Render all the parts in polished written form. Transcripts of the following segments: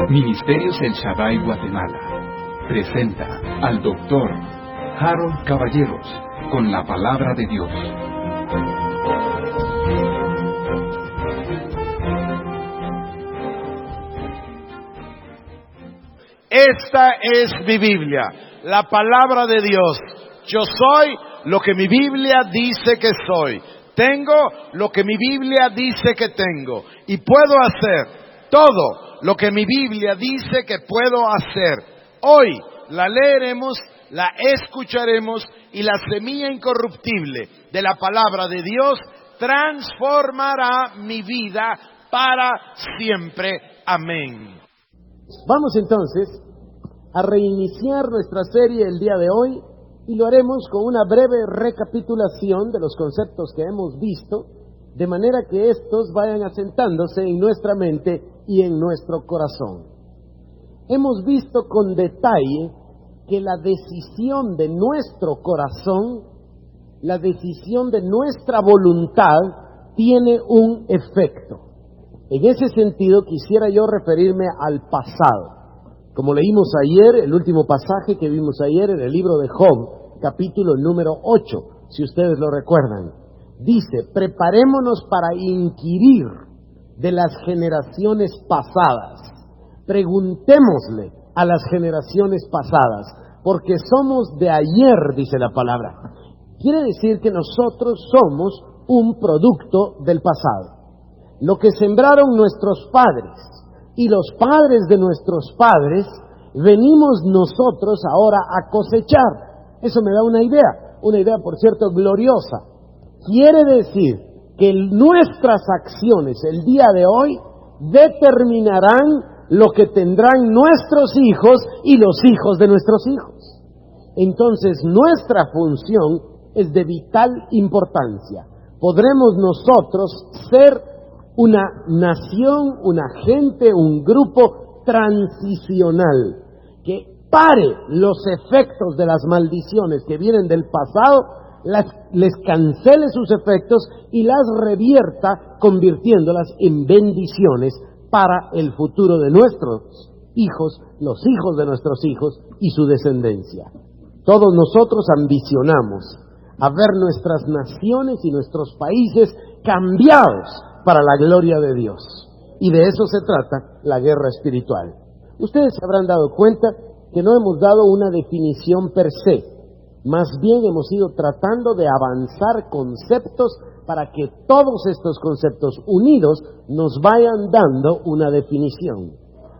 Ministerios El Shaddai Guatemala presenta al Dr. Harold Caballeros con la palabra de Dios. Esta es mi Biblia, la palabra de Dios. Yo soy lo que mi Biblia dice que soy. Tengo lo que mi Biblia dice que tengo. Y puedo hacer todo lo que mi Biblia dice que puedo hacer. Hoy la leeremos, la escucharemos y la semilla incorruptible de la palabra de Dios transformará mi vida para siempre. Amén. Vamos entonces a reiniciar nuestra serie el día de hoy y lo haremos con una breve recapitulación de los conceptos que hemos visto, de manera que estos vayan asentándose en nuestra mente y en nuestro corazón. Hemos visto con detalle que la decisión de nuestro corazón, la decisión de nuestra voluntad, tiene un efecto. En ese sentido, quisiera yo referirme al pasado. Como leímos ayer, el último pasaje que vimos ayer en el libro de Job, capítulo número 8, si ustedes lo recuerdan, dice: preparémonos para inquirir de las generaciones pasadas. Preguntémosle a las generaciones pasadas, porque somos de ayer, dice la palabra. Quiere decir que nosotros somos un producto del pasado. Lo que sembraron nuestros padres y los padres de nuestros padres, venimos nosotros ahora a cosechar. Eso me da una idea por cierto gloriosa. Quiere decir que nuestras acciones el día de hoy determinarán lo que tendrán nuestros hijos y los hijos de nuestros hijos. Entonces nuestra función es de vital importancia. Podremos nosotros ser una nación, una gente, un grupo transicional que pare los efectos de las maldiciones que vienen del pasado, les cancele sus efectos y las revierta convirtiéndolas en bendiciones para el futuro de nuestros hijos, los hijos de nuestros hijos y su descendencia. Todos nosotros ambicionamos a ver nuestras naciones y nuestros países cambiados para la gloria de Dios. Y de eso se trata la guerra espiritual. Ustedes se habrán dado cuenta que no hemos dado una definición per se, más bien hemos ido tratando de avanzar conceptos para que todos estos conceptos unidos nos vayan dando una definición.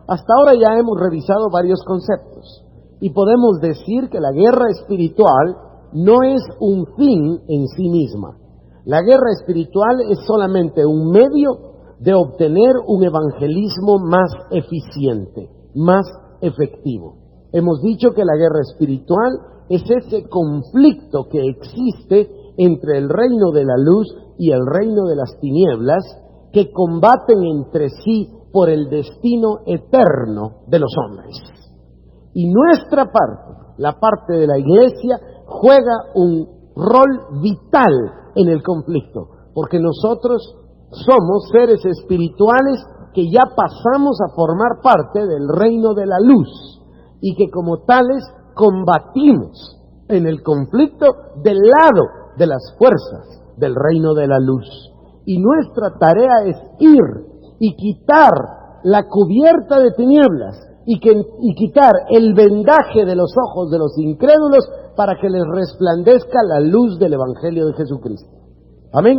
Hasta ahora ya hemos revisado varios conceptos y podemos decir que la guerra espiritual no es un fin en sí misma. La guerra espiritual es solamente un medio de obtener un evangelismo más eficiente, más efectivo. Hemos dicho que la guerra espiritual es ese conflicto que existe entre el reino de la luz y el reino de las tinieblas, que combaten entre sí por el destino eterno de los hombres. Y nuestra parte, la parte de la iglesia, juega un rol vital en el conflicto, porque nosotros somos seres espirituales que ya pasamos a formar parte del reino de la luz y que como tales combatimos en el conflicto del lado de las fuerzas del reino de la luz. Y nuestra tarea es ir y quitar la cubierta de tinieblas y quitar el vendaje de los ojos de los incrédulos para que les resplandezca la luz del Evangelio de Jesucristo. Amén.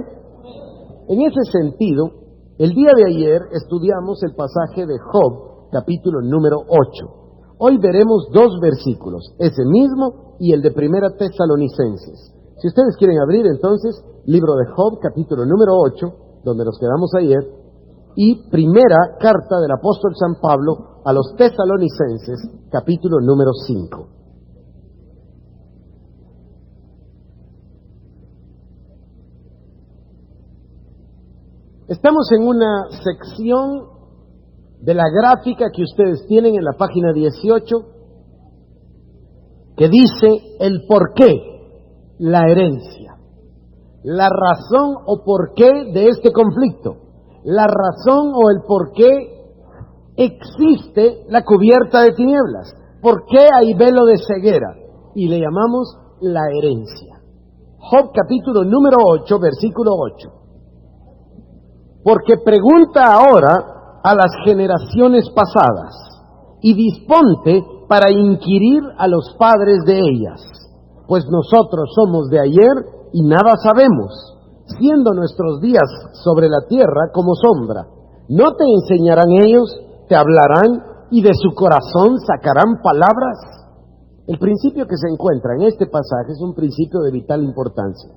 En ese sentido, el día de ayer estudiamos el pasaje de Job, capítulo número 8. Hoy veremos dos versículos, ese mismo y el de Primera Tesalonicenses. Si ustedes quieren abrir entonces, libro de Job, capítulo número 8, donde nos quedamos ayer, y primera carta del apóstol San Pablo a los Tesalonicenses, capítulo número 5. Estamos en una sección de la gráfica que ustedes tienen en la página 18, que dice el por qué, la herencia. la razón o por qué de este conflicto, la razón o el por qué existe la cubierta de tinieblas, por qué hay velo de ceguera, y le llamamos la herencia. Job capítulo número 8, versículo 8. Porque pregunta ahora a las generaciones pasadas, y disponte para inquirir a los padres de ellas, pues nosotros somos de ayer y nada sabemos, siendo nuestros días sobre la tierra como sombra. ¿No te enseñarán ellos, te hablarán y de su corazón sacarán palabras? El principio que se encuentra en este pasaje es un principio de vital importancia.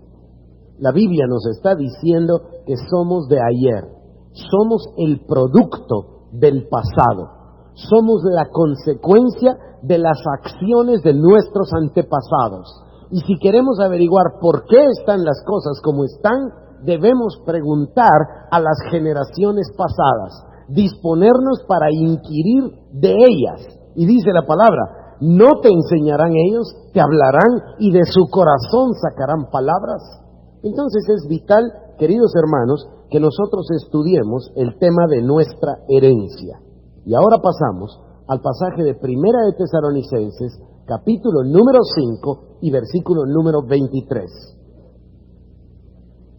La Biblia nos está diciendo que somos de ayer, somos el producto del pasado. Somos la consecuencia de las acciones de nuestros antepasados. Y si queremos averiguar por qué están las cosas como están, debemos preguntar a las generaciones pasadas, disponernos para inquirir de ellas. Y dice la palabra, no te enseñarán ellos, te hablarán y de su corazón sacarán palabras. Entonces es vital, queridos hermanos, que nosotros estudiemos el tema de nuestra herencia. Y ahora pasamos al pasaje de Primera de Tesalonicenses, capítulo número 5 y versículo número 23.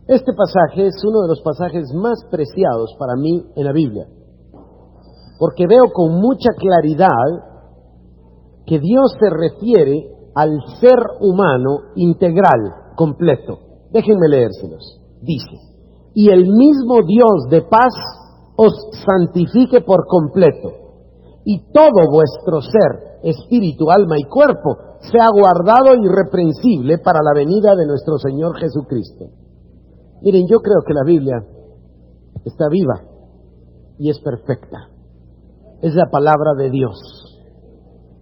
Este pasaje es uno de los pasajes más preciados para mí en la Biblia, porque veo con mucha claridad que Dios se refiere al ser humano integral, completo. Déjenme leérselos. Dice, y el mismo Dios de paz os santifique por completo, y todo vuestro ser, espíritu, alma y cuerpo, sea guardado irreprensible para la venida de nuestro Señor Jesucristo. Miren, yo creo que la Biblia está viva y es perfecta. Es la palabra de Dios.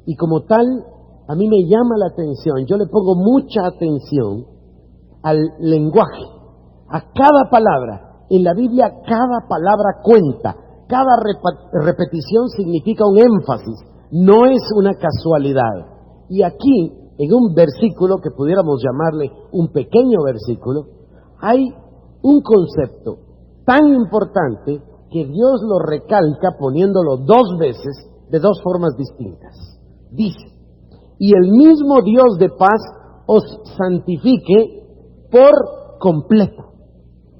Y como tal, a mí me llama la atención, yo le pongo mucha atención al lenguaje, a cada palabra. En la Biblia cada palabra cuenta, cada repetición significa un énfasis, no es una casualidad. Y aquí, en un versículo que pudiéramos llamarle un pequeño versículo, hay un concepto tan importante que Dios lo recalca poniéndolo 2 veces de 2 formas distintas. Dice, y el mismo Dios de paz os santifique por completo.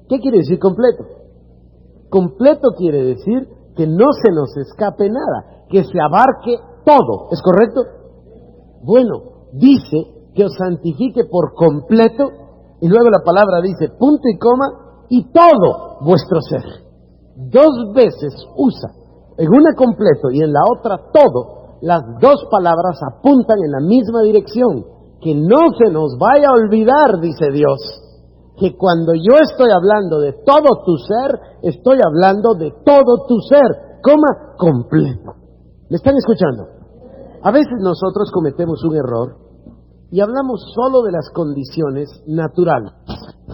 ¿Qué quiere decir completo? Completo quiere decir que no se nos escape nada, que se abarque todo. ¿Es correcto? Bueno, dice que os santifique por completo, y luego la palabra dice punto y coma, y todo vuestro ser. 2 veces usa, en una completo y en la otra todo, las 2 palabras apuntan en la misma dirección. Que no se nos vaya a olvidar, dice Dios, que cuando yo estoy hablando de todo tu ser, estoy hablando de todo tu ser, coma, completo. ¿Me están escuchando? A veces nosotros cometemos un error y hablamos solo de las condiciones naturales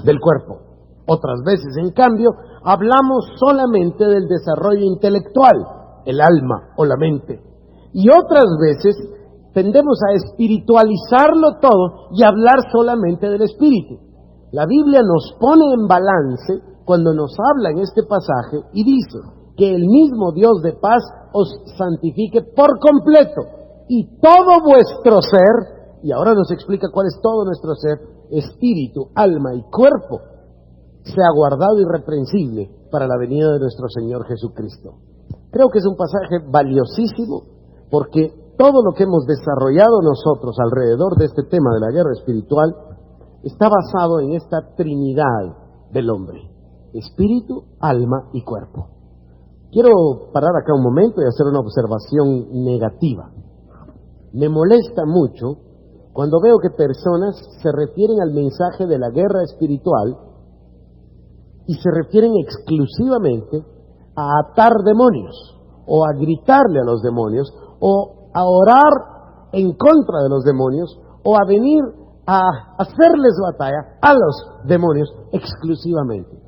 del cuerpo. Otras veces, en cambio, hablamos solamente del desarrollo intelectual, el alma o la mente. Y otras veces tendemos a espiritualizarlo todo y hablar solamente del espíritu. La Biblia nos pone en balance cuando nos habla en este pasaje y dice que el mismo Dios de paz os santifique por completo y todo vuestro ser, y ahora nos explica cuál es todo nuestro ser, espíritu, alma y cuerpo, sea guardado irreprensible para la venida de nuestro Señor Jesucristo. Creo que es un pasaje valiosísimo porque todo lo que hemos desarrollado nosotros alrededor de este tema de la guerra espiritual está basado en esta Trinidad del hombre, espíritu, alma y cuerpo. Quiero parar acá un momento y hacer una observación negativa. Me molesta mucho cuando veo que personas se refieren al mensaje de la guerra espiritual y se refieren exclusivamente a atar demonios, o a gritarle a los demonios, o a orar en contra de los demonios, o a venir a hacerles batalla a los demonios exclusivamente.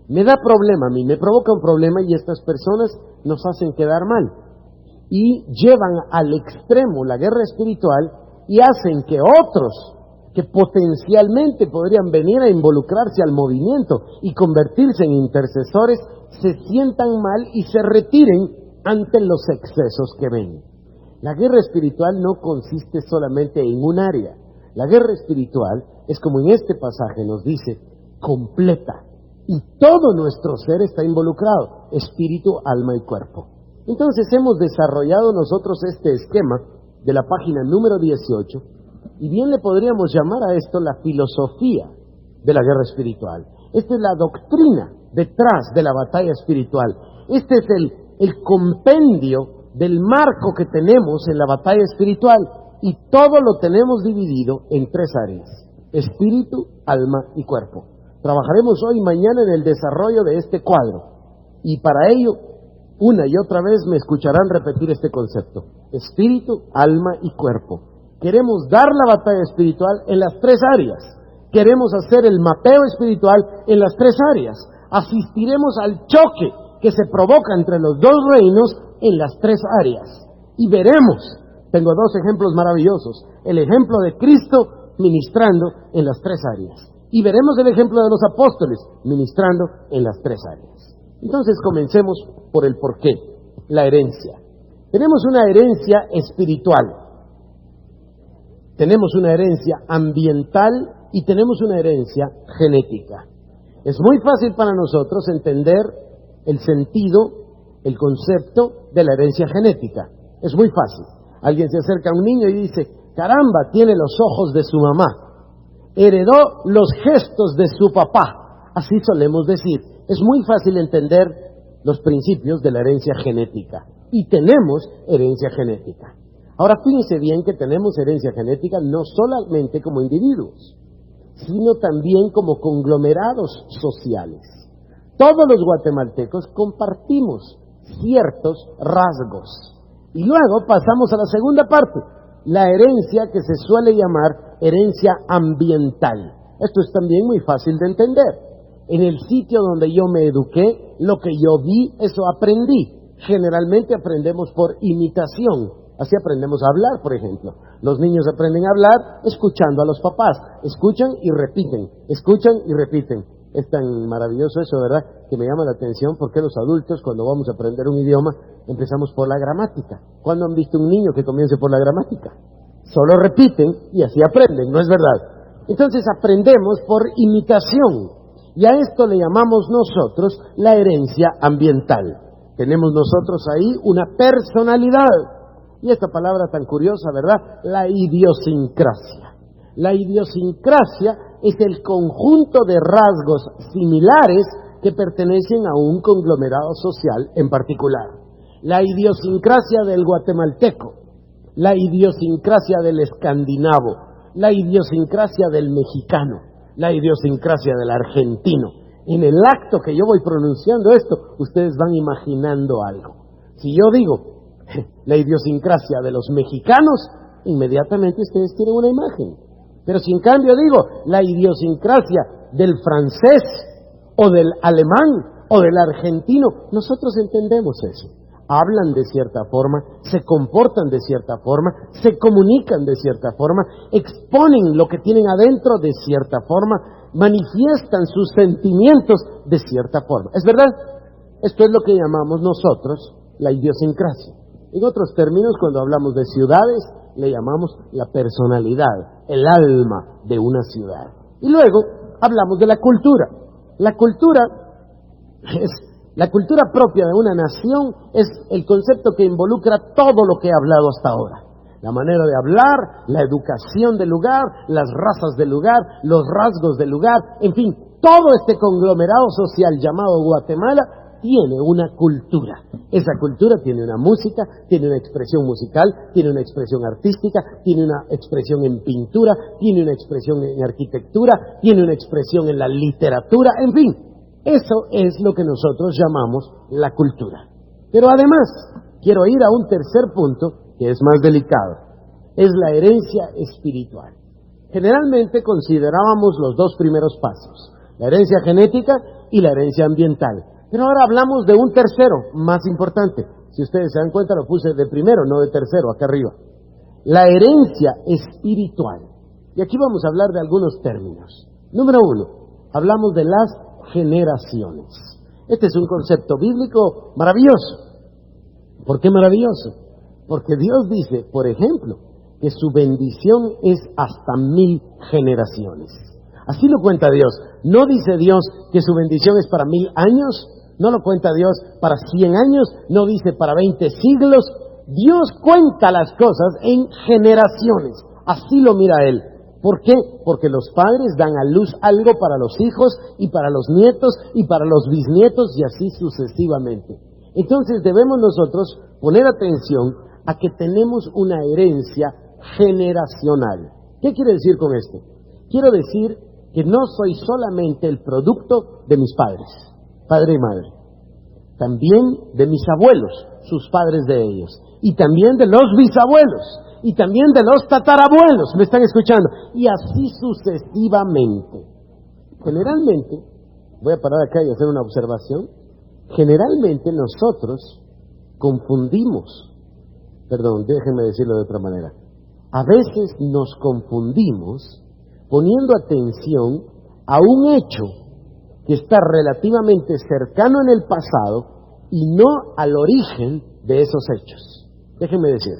Me da problema a mí, me provoca un problema y estas personas nos hacen quedar mal. Y llevan al extremo la guerra espiritual y hacen que otros que potencialmente podrían venir a involucrarse al movimiento y convertirse en intercesores, se sientan mal y se retiren ante los excesos que ven. La guerra espiritual no consiste solamente en un área. La guerra espiritual es, como en este pasaje nos dice, completa. Y todo nuestro ser está involucrado, espíritu, alma y cuerpo. Entonces hemos desarrollado nosotros este esquema de la página número 18, y bien le podríamos llamar a esto la filosofía de la guerra espiritual. Esta es la doctrina detrás de la batalla espiritual. Este es el compendio del marco que tenemos en la batalla espiritual, y todo lo tenemos dividido en 3 áreas: espíritu, alma y cuerpo. Trabajaremos hoy y mañana en el desarrollo de este cuadro, y para ello, una y otra vez me escucharán repetir este concepto: espíritu, alma y cuerpo. Queremos dar la batalla espiritual en las 3 áreas. Queremos hacer el mapeo espiritual en las 3 áreas. Asistiremos al choque que se provoca entre los 2 reinos en las 3 áreas. Y veremos, tengo 2 ejemplos maravillosos: el ejemplo de Cristo ministrando en las 3 áreas, y veremos el ejemplo de los apóstoles ministrando en las 3 áreas. Entonces comencemos por el porqué: la herencia. Tenemos una herencia espiritual, tenemos una herencia ambiental y tenemos una herencia genética. Es muy fácil para nosotros entender el sentido, el concepto de la herencia genética. Es muy fácil. Alguien se acerca a un niño y dice: caramba, tiene los ojos de su mamá, heredó los gestos de su papá. Así solemos decir. Es muy fácil entender los principios de la herencia genética. Y tenemos herencia genética. Ahora fíjense bien que tenemos herencia genética no solamente como individuos, sino también como conglomerados sociales. Todos los guatemaltecos compartimos ciertos rasgos. Y luego pasamos a la segunda parte, la herencia que se suele llamar herencia ambiental. Esto es también muy fácil de entender. En el sitio donde yo me eduqué, lo que yo vi, eso aprendí. Generalmente aprendemos por imitación. Así aprendemos a hablar, por ejemplo. Los niños aprenden a hablar escuchando a los papás. Escuchan y repiten, escuchan y repiten. Es tan maravilloso eso, ¿verdad?, que me llama la atención porque los adultos, cuando vamos a aprender un idioma, empezamos por la gramática. ¿Cuándo han visto un niño que comience por la gramática? Solo repiten y así aprenden, ¿no es verdad? Entonces aprendemos por imitación. Y a esto le llamamos nosotros la herencia ambiental. Tenemos nosotros ahí una personalidad. Y esta palabra tan curiosa, ¿verdad? La idiosincrasia. La idiosincrasia es el conjunto de rasgos similares que pertenecen a un conglomerado social en particular. La idiosincrasia del guatemalteco, la idiosincrasia del escandinavo, la idiosincrasia del mexicano, la idiosincrasia del argentino. En el acto que yo voy pronunciando esto, ustedes van imaginando algo. Si yo digo la idiosincrasia de los mexicanos, inmediatamente ustedes tienen una imagen. Pero si en cambio digo la idiosincrasia del francés o del alemán o del argentino, nosotros entendemos eso. Hablan de cierta forma, se comportan de cierta forma, se comunican de cierta forma, exponen lo que tienen adentro de cierta forma, manifiestan sus sentimientos de cierta forma. ¿Es verdad? Esto es lo que llamamos nosotros la idiosincrasia. En otros términos, cuando hablamos de ciudades, le llamamos la personalidad, el alma de una ciudad. Y luego hablamos de la cultura. La cultura propia de una nación es el concepto que involucra todo lo que he hablado hasta ahora. La manera de hablar, la educación del lugar, las razas del lugar, los rasgos del lugar, en fin, todo este conglomerado social llamado Guatemala tiene una cultura. Esa cultura tiene una música, tiene una expresión musical, tiene una expresión artística, tiene una expresión en pintura, tiene una expresión en arquitectura, tiene una expresión en la literatura, en fin. Eso es lo que nosotros llamamos la cultura. Pero además, quiero ir a un tercer punto que es más delicado. Es la herencia espiritual. Generalmente considerábamos los 2 primeros pasos, la herencia genética y la herencia ambiental. Pero ahora hablamos de un tercero, más importante. Si ustedes se dan cuenta, lo puse de primero, no de tercero, acá arriba. La herencia espiritual. Y aquí vamos a hablar de algunos términos. Número 1, hablamos de las generaciones. Este es un concepto bíblico maravilloso. ¿Por qué maravilloso? Porque Dios dice, por ejemplo, que su bendición es hasta 1000 generaciones. Así lo cuenta Dios. No dice Dios que su bendición es para 1000 años, no lo cuenta Dios para 100 años, no dice para 20 siglos. Dios cuenta las cosas en generaciones. Así lo mira Él. ¿Por qué? Porque los padres dan a luz algo para los hijos y para los nietos y para los bisnietos y así sucesivamente. Entonces debemos nosotros poner atención a que tenemos una herencia generacional. ¿Qué quiere decir con esto? Quiero decir que no soy solamente el producto de mis padres, padre y madre, también de mis abuelos, sus padres de ellos, y también de los bisabuelos, y también de los tatarabuelos, ¿me están escuchando? Y así sucesivamente. Generalmente, voy a parar acá y hacer una observación, generalmente nosotros confundimos, déjenme decirlo de otra manera, a veces nos confundimos poniendo atención a un hecho que está relativamente cercano en el pasado y no al origen de esos hechos. Déjenme decir,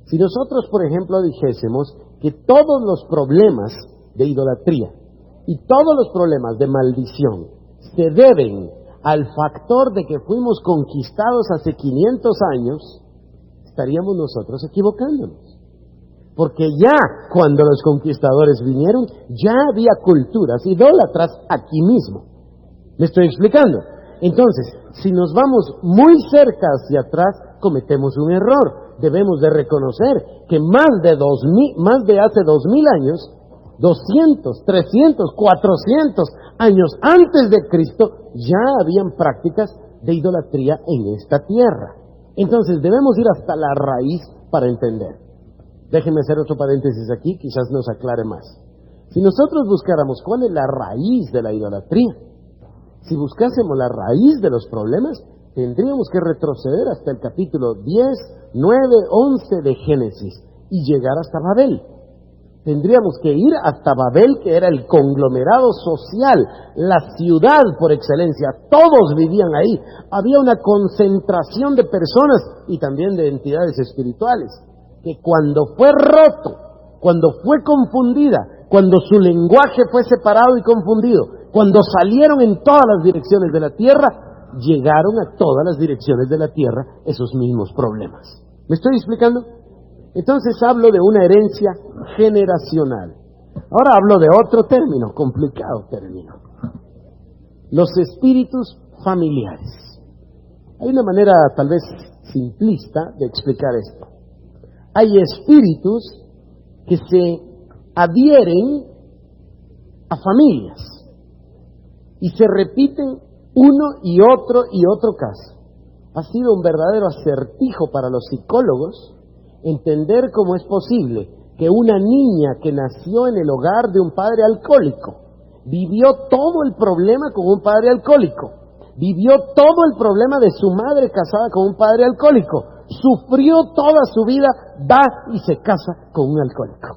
si nosotros, por ejemplo, dijésemos que todos los problemas de idolatría y todos los problemas de maldición se deben al factor de que fuimos conquistados hace 500 años, estaríamos nosotros equivocándonos. Porque ya cuando los conquistadores vinieron, ya había culturas idólatras aquí mismo. ¿Me estoy explicando? Entonces, si nos vamos muy cerca hacia atrás, cometemos un error. Debemos de reconocer que más de hace 2000 años, 200, 300, 400 años antes de Cristo, ya habían prácticas de idolatría en esta tierra. Entonces debemos ir hasta la raíz para entender. Déjenme hacer otro paréntesis aquí, quizás nos aclare más. Si nosotros buscáramos cuál es la raíz de la idolatría, si buscásemos la raíz de los problemas, tendríamos que retroceder hasta el capítulo 10, 9, 11 de Génesis y llegar hasta Babel. Tendríamos que ir hasta Babel, que era el conglomerado social, la ciudad por excelencia. Todos vivían ahí. Había una concentración de personas y también de entidades espirituales, que cuando fue roto, cuando fue confundida, cuando su lenguaje fue separado y confundido, cuando salieron en todas las direcciones de la tierra, llegaron a todas las direcciones de la tierra esos mismos problemas. ¿Me estoy explicando? Entonces hablo de una herencia generacional. Ahora hablo de otro término, complicado término. Los espíritus familiares. Hay una manera tal vez simplista de explicar esto. Hay espíritus que se adhieren a familias y se repiten uno y otro caso. Ha sido un verdadero acertijo para los psicólogos entender cómo es posible que una niña que nació en el hogar de un padre alcohólico vivió todo el problema con un padre alcohólico, vivió todo el problema de su madre casada con un padre alcohólico, sufrió toda su vida, va y se casa con un alcohólico.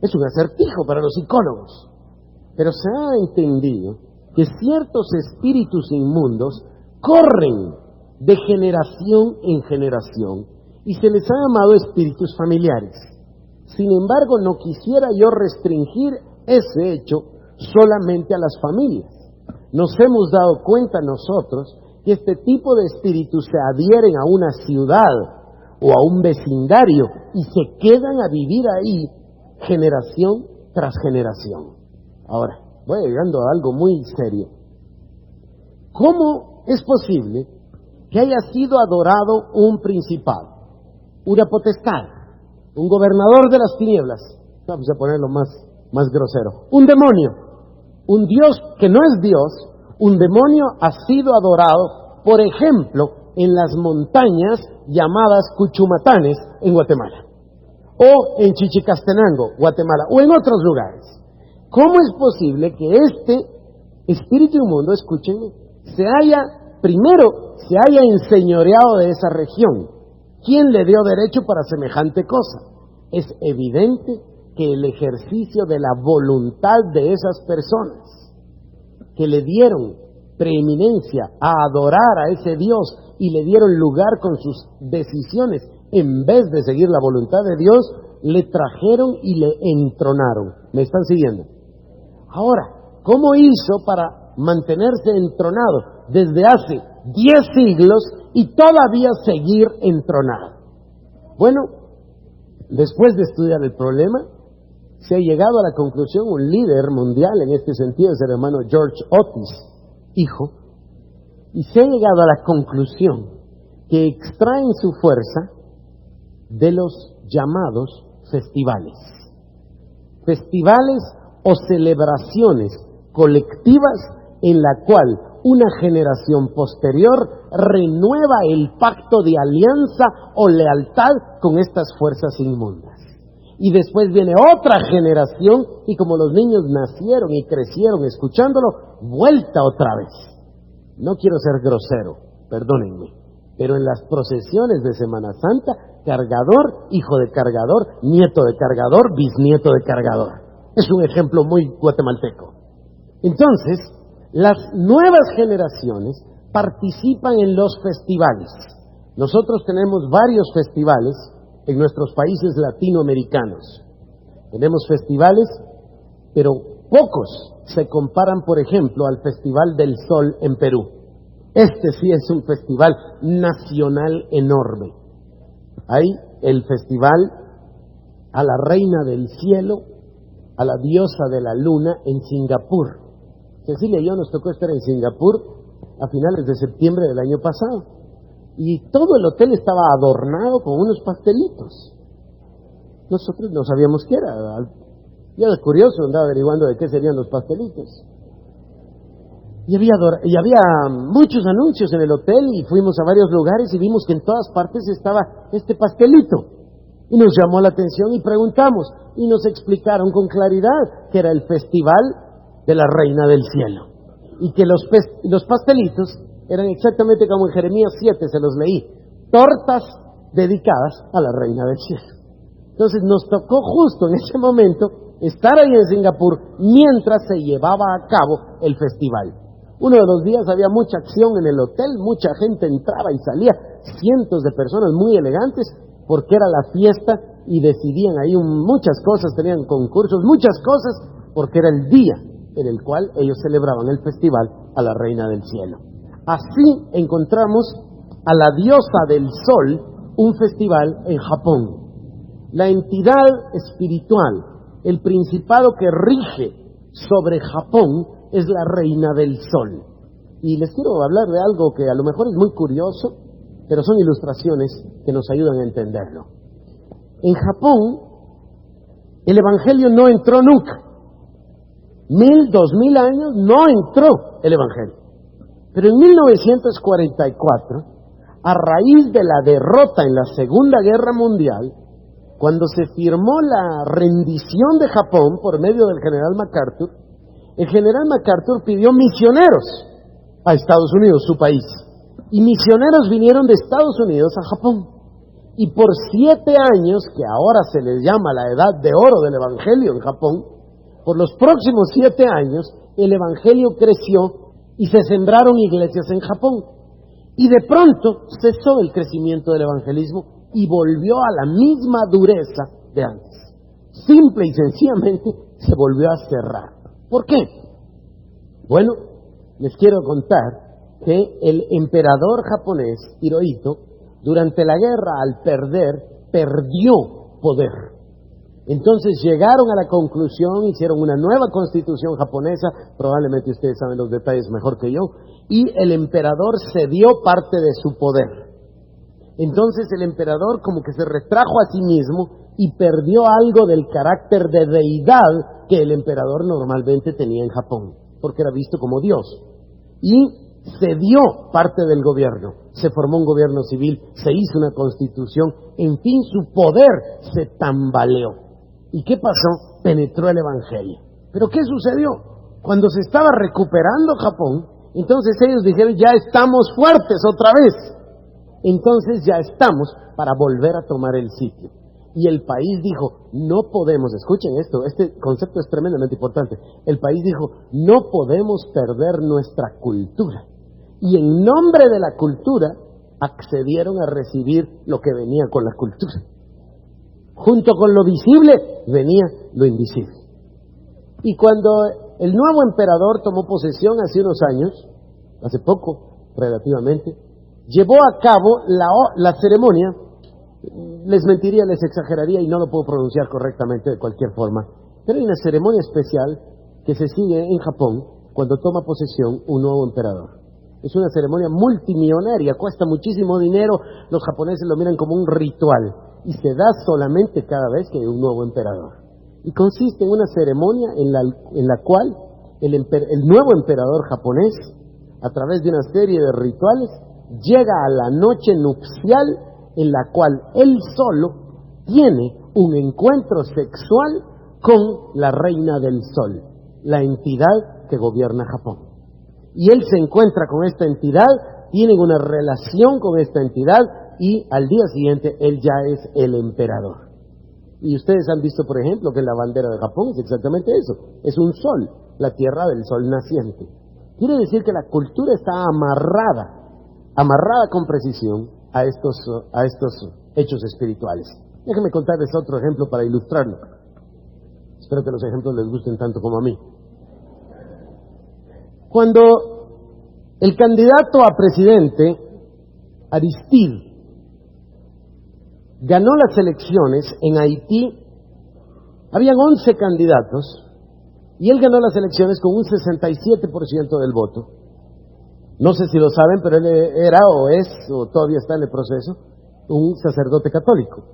Es un acertijo para los psicólogos, pero se ha entendido que ciertos espíritus inmundos corren de generación en generación y se les ha llamado espíritus familiares. Sin embargo, no quisiera yo restringir ese hecho solamente a las familias. Nos hemos dado cuenta nosotros que este tipo de espíritus se adhieren a una ciudad o a un vecindario y se quedan a vivir ahí generación tras generación. Ahora, voy llegando a algo muy serio. ¿Cómo es posible que haya sido adorado un principado, una potestad, un gobernador de las tinieblas, vamos a ponerlo más grosero, un demonio, un Dios que no es Dios, un demonio ha sido adorado, por ejemplo, en las montañas llamadas Cuchumatanes en Guatemala, o en Chichicastenango, Guatemala, o en otros lugares? ¿Cómo es posible que este espíritu inmundo, escúchenme, se haya enseñoreado de esa región? ¿Quién le dio derecho para semejante cosa? Es evidente que el ejercicio de la voluntad de esas personas que le dieron preeminencia a adorar a ese Dios y le dieron lugar con sus decisiones en vez de seguir la voluntad de Dios, le trajeron y le entronaron. ¿Me están siguiendo? Ahora, ¿cómo hizo para mantenerse entronado desde hace 10 siglos y todavía seguir entronado? Bueno, después de estudiar el problema, se ha llegado a la conclusión, un líder mundial en este sentido es el hermano George Otis, hijo, y se ha llegado a la conclusión que extraen su fuerza de los llamados festivales. Festivales o celebraciones colectivas en la cual una generación posterior renueva el pacto de alianza o lealtad con estas fuerzas inmundas. Y después viene otra generación y como los niños nacieron y crecieron escuchándolo, vuelta otra vez. No quiero ser grosero, perdónenme, pero en las procesiones de Semana Santa, cargador, hijo de cargador, nieto de cargador, bisnieto de cargador. Es un ejemplo muy guatemalteco. Entonces, las nuevas generaciones participan en los festivales. Nosotros tenemos varios festivales en nuestros países latinoamericanos. Tenemos festivales, pero pocos se comparan, por ejemplo, al Festival del Sol en Perú. Este sí es un festival nacional enorme. Hay el festival a la Reina del Cielo, a la Diosa de la Luna en Singapur. Cecilia y yo nos tocó estar en Singapur a finales de septiembre del año pasado. Y todo el hotel estaba adornado con unos pastelitos. Nosotros no sabíamos qué era. Yo era curioso, andaba averiguando de qué serían los pastelitos. Y había muchos anuncios en el hotel y fuimos a varios lugares y vimos que en todas partes estaba este pastelito. Y nos llamó la atención y preguntamos y nos explicaron con claridad que era el Festival de la Reina del Cielo. Y que los pastelitos eran exactamente como en Jeremías 7, se los leí, tortas dedicadas a la Reina del Cielo. Entonces nos tocó justo en ese momento estar ahí en Singapur mientras se llevaba a cabo el festival. Uno de los días había mucha acción en el hotel, mucha gente entraba y salía, cientos de personas muy elegantes, porque era la fiesta y decidían ahí muchas cosas, tenían concursos, muchas cosas, porque era el día en el cual ellos celebraban el festival a la Reina del Cielo. Así encontramos a la Diosa del Sol, un festival en Japón. La entidad espiritual, el principado que rige sobre Japón es la Reina del Sol. Y les quiero hablar de algo que a lo mejor es muy curioso, pero son ilustraciones que nos ayudan a entenderlo. En Japón, el Evangelio no entró nunca. 2000 años no entró el Evangelio. Pero en 1944, a raíz de la derrota en la Segunda Guerra Mundial, cuando se firmó la rendición de Japón por medio del general MacArthur, el general MacArthur pidió misioneros a Estados Unidos, su país. Y misioneros vinieron de Estados Unidos a Japón. Y por 7 años, que ahora se les llama la edad de oro del Evangelio en Japón, por los próximos 7 años, el Evangelio creció y se sembraron iglesias en Japón. Y de pronto cesó el crecimiento del evangelismo y volvió a la misma dureza de antes. Simple y sencillamente se volvió a cerrar. ¿Por qué? Bueno, les quiero contar que el emperador japonés, Hirohito, durante la guerra, al perdió poder. Entonces llegaron a la conclusión, hicieron una nueva constitución japonesa, probablemente ustedes saben los detalles mejor que yo, y el emperador cedió parte de su poder. Entonces el emperador como que se retrajo a sí mismo y perdió algo del carácter de deidad que el emperador normalmente tenía en Japón, porque era visto como Dios. Y cedió parte del gobierno, se formó un gobierno civil, se hizo una constitución, en fin, su poder se tambaleó. ¿Y qué pasó? Penetró el Evangelio. ¿Pero qué sucedió? Cuando se estaba recuperando Japón, entonces ellos dijeron, ya estamos fuertes otra vez. Entonces ya estamos para volver a tomar el sitio. Y el país dijo, no podemos, escuchen esto, este concepto es tremendamente importante. El país dijo, no podemos perder nuestra cultura. Y en nombre de la cultura, accedieron a recibir lo que venía con la cultura. Junto con lo visible, venía lo invisible. Y cuando el nuevo emperador tomó posesión hace unos años, hace poco, relativamente, llevó a cabo la ceremonia. Les mentiría, les exageraría y no lo puedo pronunciar correctamente de cualquier forma, pero hay una ceremonia especial que se sigue en Japón cuando toma posesión un nuevo emperador. Es una ceremonia multimillonaria, cuesta muchísimo dinero, los japoneses lo miran como un ritual y se da solamente cada vez que hay un nuevo emperador. Y consiste en una ceremonia en la cual el nuevo emperador japonés, a través de una serie de rituales, llega a la noche nupcial en la cual él solo tiene un encuentro sexual con la reina del sol, la entidad que gobierna Japón. Y él se encuentra con esta entidad, tienen una relación con esta entidad y al día siguiente él ya es el emperador. Y ustedes han visto, por ejemplo, que la bandera de Japón es exactamente eso, es un sol, la tierra del sol naciente. Quiere decir que la cultura está amarrada con precisión a estos hechos espirituales. Déjenme contarles otro ejemplo para ilustrarlo. Espero que los ejemplos les gusten tanto como a mí. Cuando el candidato a presidente, Aristide, ganó las elecciones en Haití, habían 11 candidatos y él ganó las elecciones con un 67% del voto. No sé si lo saben, pero él era o es, o todavía está en el proceso, un sacerdote católico.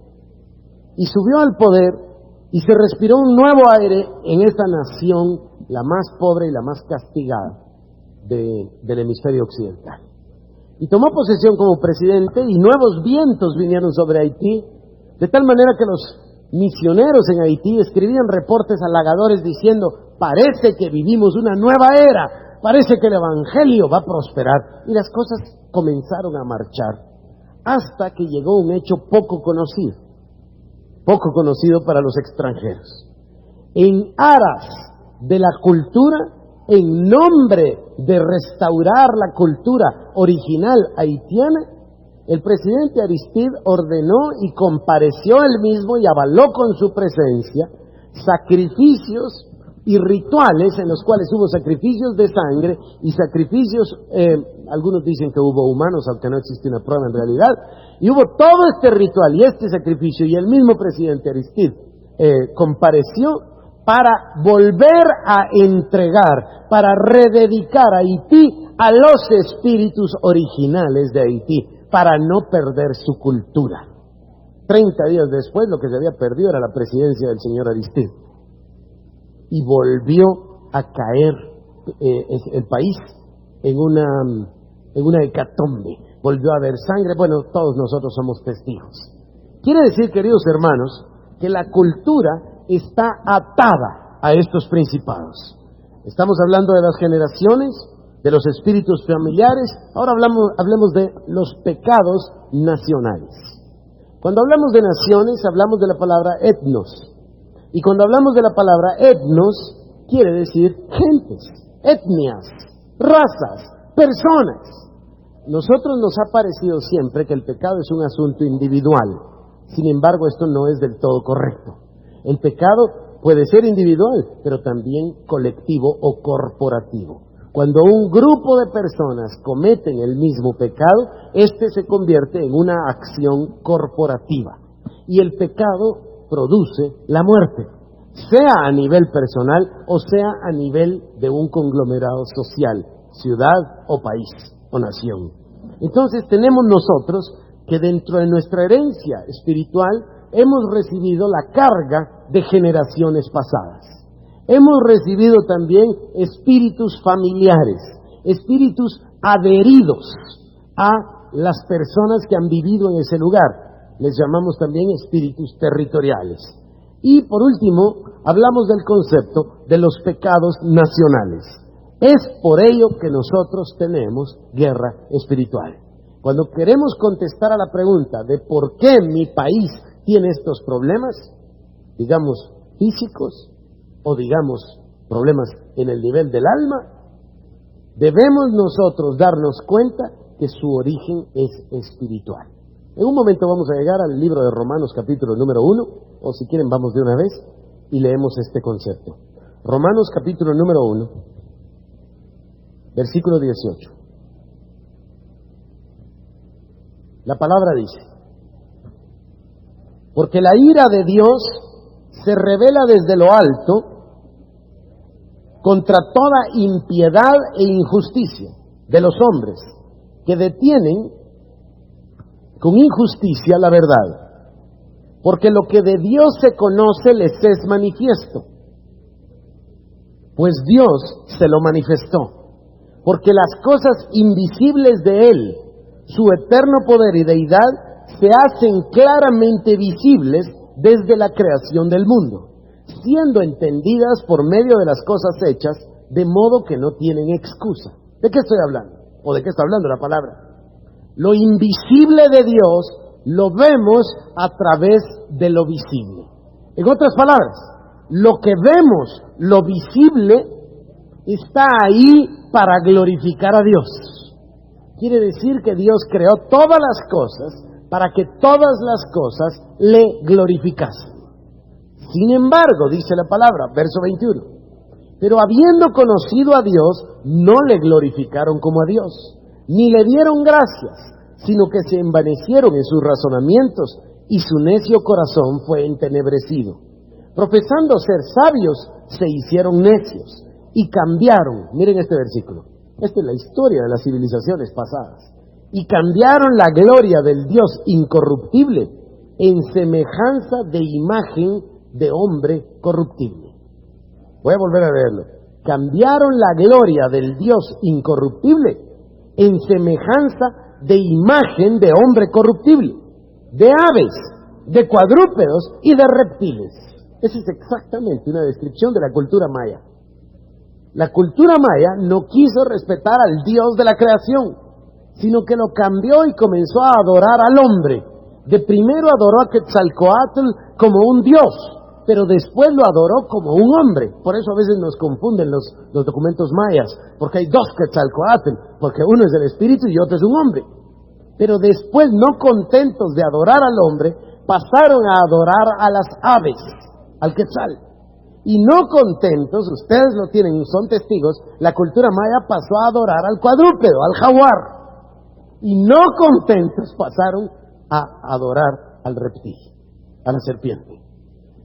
Y subió al poder y se respiró un nuevo aire en esta nación, la más pobre y la más castigada del hemisferio occidental. Y tomó posesión como presidente y nuevos vientos vinieron sobre Haití, de tal manera que los misioneros en Haití escribían reportes halagadores diciendo, parece que vivimos una nueva era, parece que el evangelio va a prosperar. Y las cosas comenzaron a marchar hasta que llegó un hecho poco conocido para los extranjeros. En aras de la cultura, en nombre de restaurar la cultura original haitiana, el presidente Aristide ordenó y compareció él mismo y avaló con su presencia sacrificios y rituales en los cuales hubo sacrificios de sangre y sacrificios, algunos dicen que hubo humanos, aunque no existe una prueba en realidad, y hubo todo este ritual y este sacrificio, y el mismo presidente Aristide compareció para volver a entregar, para rededicar a Haití a los espíritus originales de Haití, para no perder su cultura. 30 días después, lo que se había perdido era la presidencia del señor Aristide. Y volvió a caer el país en una hecatombe. Volvió a haber sangre. Bueno, todos nosotros somos testigos. Quiere decir, queridos hermanos, que la cultura está atada a estos principados. Estamos hablando de las generaciones, de los espíritus familiares. Ahora hablemos de los pecados nacionales. Cuando hablamos de naciones, hablamos de la palabra etnos. Y cuando hablamos de la palabra etnos, quiere decir gentes, etnias, razas, personas. Nosotros nos ha parecido siempre que el pecado es un asunto individual. Sin embargo, esto no es del todo correcto. El pecado puede ser individual, pero también colectivo o corporativo. Cuando un grupo de personas cometen el mismo pecado, este se convierte en una acción corporativa. Y el pecado produce la muerte, sea a nivel personal o sea a nivel de un conglomerado social, ciudad o país o nación. Entonces tenemos nosotros que dentro de nuestra herencia espiritual hemos recibido la carga de generaciones pasadas. Hemos recibido también espíritus familiares, espíritus adheridos a las personas que han vivido en ese lugar. Les llamamos también espíritus territoriales. Y por último, hablamos del concepto de los pecados nacionales. Es por ello que nosotros tenemos guerra espiritual. Cuando queremos contestar a la pregunta de por qué mi país tiene estos problemas, digamos físicos o digamos problemas en el nivel del alma, debemos nosotros darnos cuenta que su origen es espiritual. En un momento vamos a llegar al libro de Romanos capítulo número 1, o si quieren vamos de una vez y leemos este concepto. Romanos capítulo número 1, versículo 18. La palabra dice: porque la ira de Dios se revela desde lo alto contra toda impiedad e injusticia de los hombres que detienen con injusticia la verdad, porque lo que de Dios se conoce les es manifiesto, pues Dios se lo manifestó, porque las cosas invisibles de Él, su eterno poder y deidad, se hacen claramente visibles desde la creación del mundo, siendo entendidas por medio de las cosas hechas, de modo que no tienen excusa. ¿De qué estoy hablando? ¿O de qué está hablando la palabra? Lo invisible de Dios lo vemos a través de lo visible. En otras palabras, lo que vemos, lo visible, está ahí para glorificar a Dios. Quiere decir que Dios creó todas las cosas para que todas las cosas le glorificasen. Sin embargo, dice la palabra, verso 21, pero habiendo conocido a Dios, no le glorificaron como a Dios, ni le dieron gracias, sino que se envanecieron en sus razonamientos, y su necio corazón fue entenebrecido. Profesando ser sabios, se hicieron necios, y cambiaron, miren este versículo, esta es la historia de las civilizaciones pasadas, y cambiaron la gloria del Dios incorruptible en semejanza de imagen de hombre corruptible. Voy a volver a leerlo. Cambiaron la gloria del Dios incorruptible en semejanza de imagen de hombre corruptible, de aves, de cuadrúpedos y de reptiles. Esa es exactamente una descripción de la cultura maya. La cultura maya no quiso respetar al Dios de la creación, sino que lo cambió y comenzó a adorar al hombre. De primero adoró a Quetzalcóatl como un dios, pero después lo adoró como un hombre. Por eso a veces nos confunden los documentos mayas, porque hay dos Quetzalcóatl, porque uno es el espíritu y otro es un hombre. Pero después, no contentos de adorar al hombre, pasaron a adorar a las aves, al Quetzal. Y no contentos, ustedes lo tienen, son testigos, la cultura maya pasó a adorar al cuadrúpedo, al jaguar. Y no contentos pasaron a adorar al reptil, a la serpiente.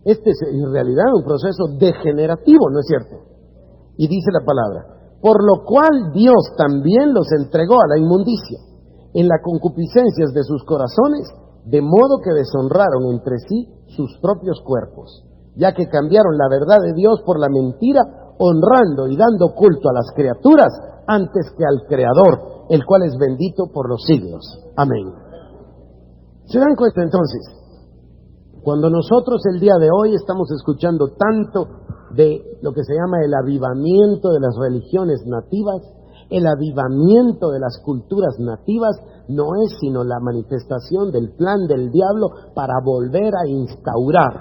Este es en realidad un proceso degenerativo, ¿no es cierto? Y dice la palabra, por lo cual Dios también los entregó a la inmundicia, en las concupiscencias de sus corazones, de modo que deshonraron entre sí sus propios cuerpos, ya que cambiaron la verdad de Dios por la mentira, honrando y dando culto a las criaturas antes que al Creador, el cual es bendito por los siglos. Amén. ¿Se dan cuenta entonces? Cuando nosotros el día de hoy estamos escuchando tanto de lo que se llama el avivamiento de las religiones nativas, el avivamiento de las culturas nativas, no es sino la manifestación del plan del diablo para volver a instaurar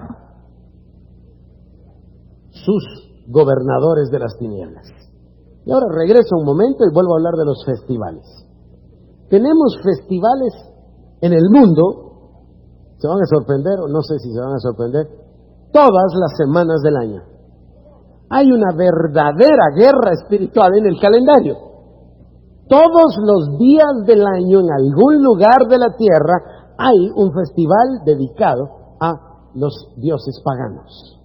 sus gobernadores de las tinieblas. Y ahora regreso un momento y vuelvo a hablar de los festivales. Tenemos festivales en el mundo, se van a sorprender, o no sé si se van a sorprender, todas las semanas del año. Hay una verdadera guerra espiritual en el calendario. Todos los días del año, en algún lugar de la tierra, hay un festival dedicado a los dioses paganos.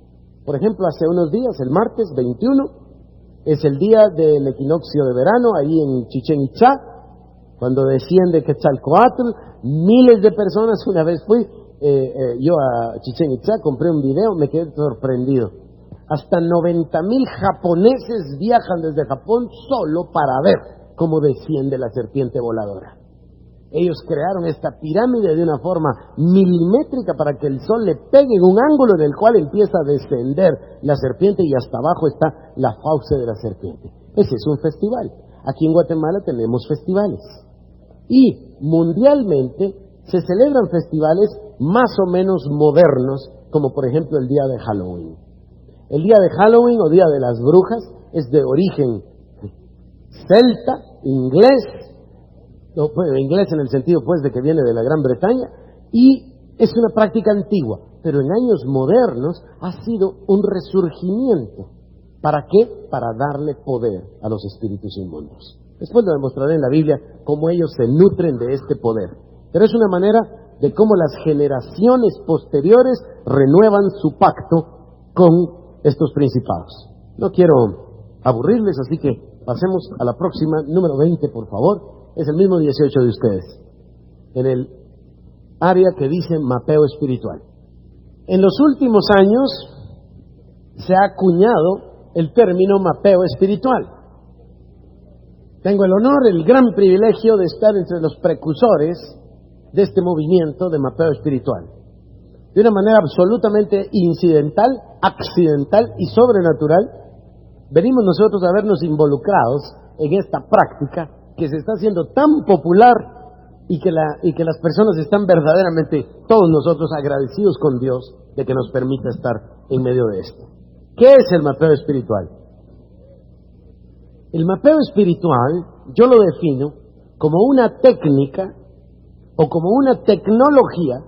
Por ejemplo, hace unos días, el martes 21, es el día del equinoccio de verano, ahí en Chichén Itzá, cuando desciende Quetzalcóatl, miles de personas. Una vez fui yo a Chichén Itzá, compré un video, me quedé sorprendido. Hasta 90,000 japoneses viajan desde Japón solo para ver cómo desciende la serpiente voladora. Ellos crearon esta pirámide de una forma milimétrica para que el sol le pegue en un ángulo en el cual empieza a descender la serpiente y hasta abajo está la fauce de la serpiente. Ese es un festival. Aquí en Guatemala tenemos festivales. Y mundialmente se celebran festivales más o menos modernos, como por ejemplo el día de Halloween. El día de Halloween o Día de las Brujas es de origen celta, inglés, no, bueno, inglés en el sentido pues de que viene de la Gran Bretaña, y es una práctica antigua, pero en años modernos ha sido un resurgimiento. ¿Para qué? Para darle poder a los espíritus inmundos. Después lo demostraré en la Biblia cómo ellos se nutren de este poder. Pero es una manera de cómo las generaciones posteriores renuevan su pacto con estos principados. No quiero aburrirles, así que pasemos a la próxima, número 20, por favor. Es el mismo 18 de ustedes, en el área que dice mapeo espiritual. En los últimos años se ha acuñado el término mapeo espiritual. Tengo el honor, el gran privilegio de estar entre los precursores de este movimiento de mapeo espiritual. De una manera absolutamente incidental, accidental y sobrenatural, venimos nosotros a vernos involucrados en esta práctica que se está haciendo tan popular y que las personas están verdaderamente, todos nosotros, agradecidos con Dios de que nos permita estar en medio de esto. ¿Qué es el mapeo espiritual? El mapeo espiritual yo lo defino como una técnica o como una tecnología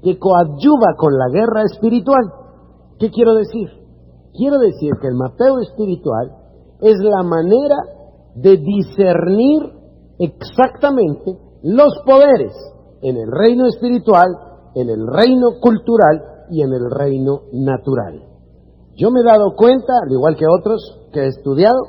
que coadyuva con la guerra espiritual. ¿Qué quiero decir? Quiero decir que el mapeo espiritual es la manera de discernir exactamente los poderes en el reino espiritual, en el reino cultural y en el reino natural. Yo me he dado cuenta, al igual que otros que he estudiado,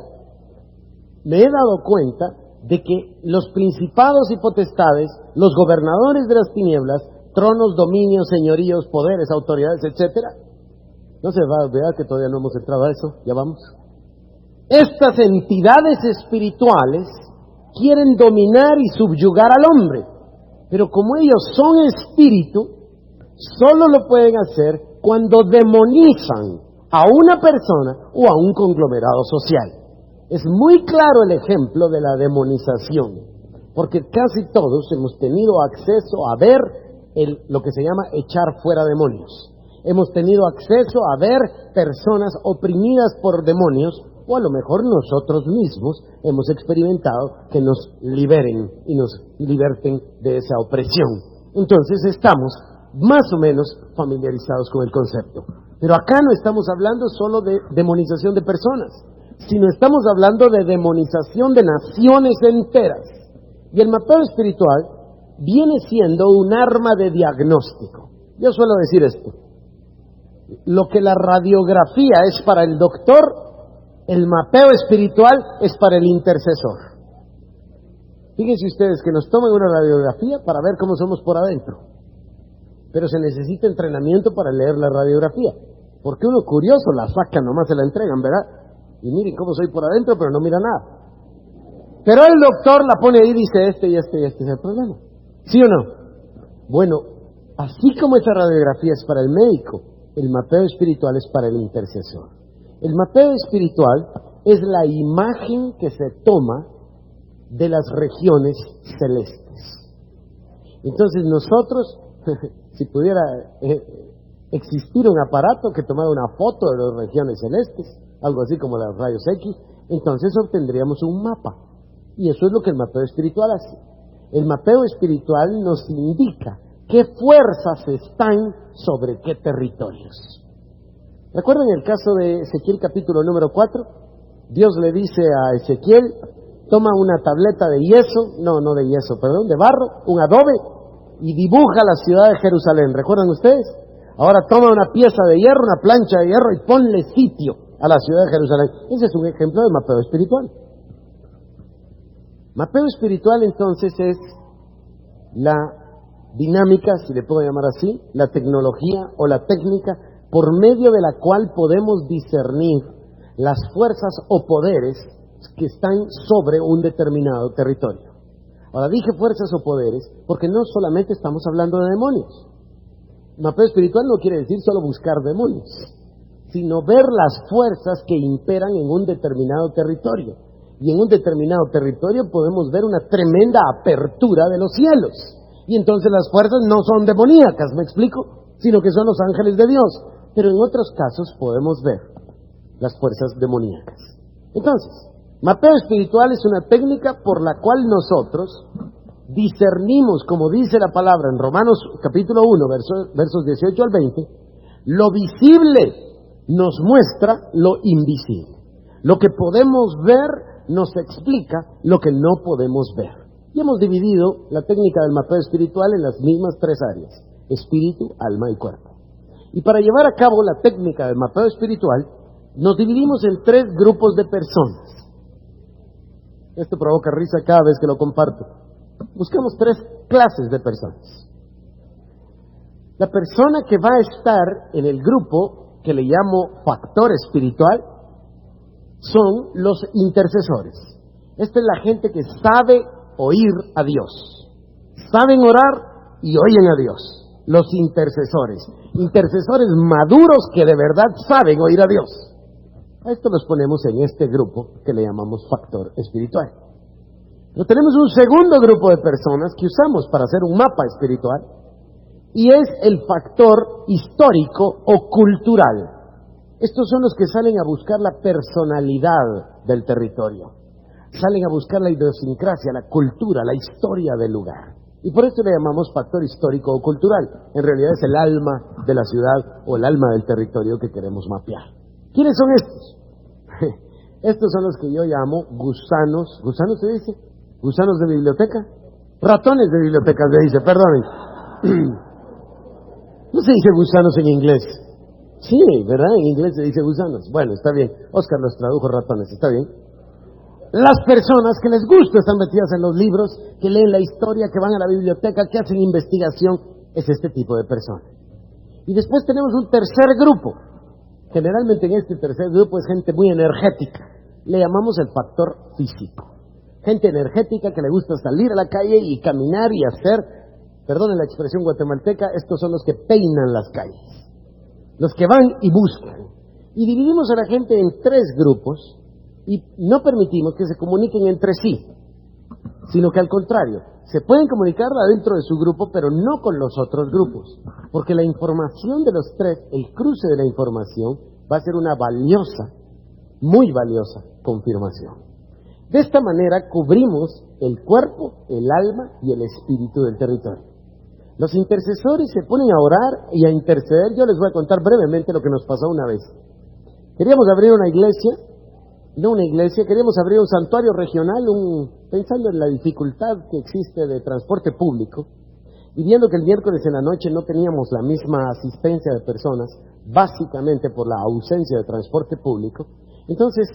me he dado cuenta de que los principados y potestades, los gobernadores de las tinieblas, tronos, dominios, señoríos, poderes, autoridades, etcétera, no se va a olvidar que todavía no hemos entrado a eso, ya vamos. Estas entidades espirituales quieren dominar y subyugar al hombre, pero como ellos son espíritu, solo lo pueden hacer cuando demonizan a una persona o a un conglomerado social. Es muy claro el ejemplo de la demonización, porque casi todos hemos tenido acceso a ver lo que se llama echar fuera demonios. Hemos tenido acceso a ver personas oprimidas por demonios, o a lo mejor nosotros mismos hemos experimentado que nos liberen y nos liberten de esa opresión. Entonces estamos más o menos familiarizados con el concepto. Pero acá no estamos hablando solo de demonización de personas, sino estamos hablando de demonización de naciones enteras. Y el mapeo espiritual viene siendo un arma de diagnóstico. Yo suelo decir esto: lo que la radiografía es para el doctor, el mapeo espiritual es para el intercesor. Fíjense ustedes que nos toman una radiografía para ver cómo somos por adentro, pero se necesita entrenamiento para leer la radiografía, porque uno curioso la saca, nomás se la entregan, ¿verdad? Y miren cómo soy por adentro, pero no mira nada. Pero el doctor la pone ahí y dice este es el problema. ¿Sí o no? Bueno, así como esa radiografía es para el médico, el mapeo espiritual es para el intercesor. El mapeo espiritual es la imagen que se toma de las regiones celestes. Entonces nosotros, si pudiera existir un aparato que tomara una foto de las regiones celestes, algo así como los rayos X, entonces obtendríamos un mapa. Y eso es lo que el mapeo espiritual hace. El mapeo espiritual nos indica qué fuerzas están sobre qué territorios. ¿Recuerdan el caso de Ezequiel capítulo número 4? Dios le dice a Ezequiel: toma una tableta de yeso, de barro, un adobe, y dibuja la ciudad de Jerusalén. ¿Recuerdan ustedes? Ahora toma una pieza de hierro, una plancha de hierro, y ponle sitio a la ciudad de Jerusalén. Ese es un ejemplo de mapeo espiritual. Mapeo espiritual entonces es la dinámica, si le puedo llamar así, la tecnología o la técnica por medio de la cual podemos discernir las fuerzas o poderes que están sobre un determinado territorio. Ahora dije fuerzas o poderes porque no solamente estamos hablando de demonios. Mapeo espiritual no quiere decir solo buscar demonios, sino ver las fuerzas que imperan en un determinado territorio. Y en un determinado territorio podemos ver una tremenda apertura de los cielos. Y entonces las fuerzas no son demoníacas, ¿me explico? Sino que son los ángeles de Dios. Pero en otros casos podemos ver las fuerzas demoníacas. Entonces, mapeo espiritual es una técnica por la cual nosotros discernimos, como dice la palabra en Romanos capítulo 1, versos 18 al 20, lo visible nos muestra lo invisible. Lo que podemos ver nos explica lo que no podemos ver. Y hemos dividido la técnica del mapeo espiritual en las mismas tres áreas: espíritu, alma y cuerpo. Y para llevar a cabo la técnica del mapeo espiritual, nos dividimos en tres grupos de personas. Esto provoca risa cada vez que lo comparto. Buscamos tres clases de personas. La persona que va a estar en el grupo que le llamo factor espiritual son los intercesores. Esta es la gente que sabe oír a Dios. Saben orar y oyen a Dios. Los intercesores. Intercesores maduros que de verdad saben oír a Dios. A esto los ponemos en este grupo que le llamamos factor espiritual. Pero tenemos un segundo grupo de personas que usamos para hacer un mapa espiritual, y es el factor histórico o cultural. Estos son los que salen a buscar la personalidad del territorio. Salen a buscar la idiosincrasia, la cultura, la historia del lugar. Y por eso le llamamos factor histórico o cultural. En realidad es el alma de la ciudad o el alma del territorio que queremos mapear. ¿Quiénes son estos? Estos son los que yo llamo gusanos. ¿Gusanos se dice? ¿Gusanos de biblioteca? Ratones de biblioteca se dice, perdonen. No se dice gusanos en inglés. Sí, ¿verdad? En inglés se dice gusanos. Bueno, está bien. Oscar los tradujo ratones, está bien. Las personas que les gusta estar metidas en los libros, que leen la historia, que van a la biblioteca, que hacen investigación, es este tipo de personas. Y después tenemos un tercer grupo. Generalmente en este tercer grupo es gente muy energética. Le llamamos el factor físico. Gente energética que le gusta salir a la calle y caminar y hacer, perdonen la expresión guatemalteca, estos son los que peinan las calles. Los que van y buscan. Y dividimos a la gente en tres grupos y no permitimos que se comuniquen entre sí, sino que al contrario, se pueden comunicar dentro de su grupo, pero no con los otros grupos, porque la información de los tres, el cruce de la información, va a ser una valiosa, muy valiosa confirmación. De esta manera cubrimos el cuerpo, el alma y el espíritu del territorio. Los intercesores se ponen a orar y a interceder. Yo les voy a contar brevemente lo que nos pasó una vez. Queríamos abrir una iglesia, queríamos abrir un santuario regional, pensando en la dificultad que existe de transporte público, y viendo que el miércoles en la noche no teníamos la misma asistencia de personas, básicamente por la ausencia de transporte público. Entonces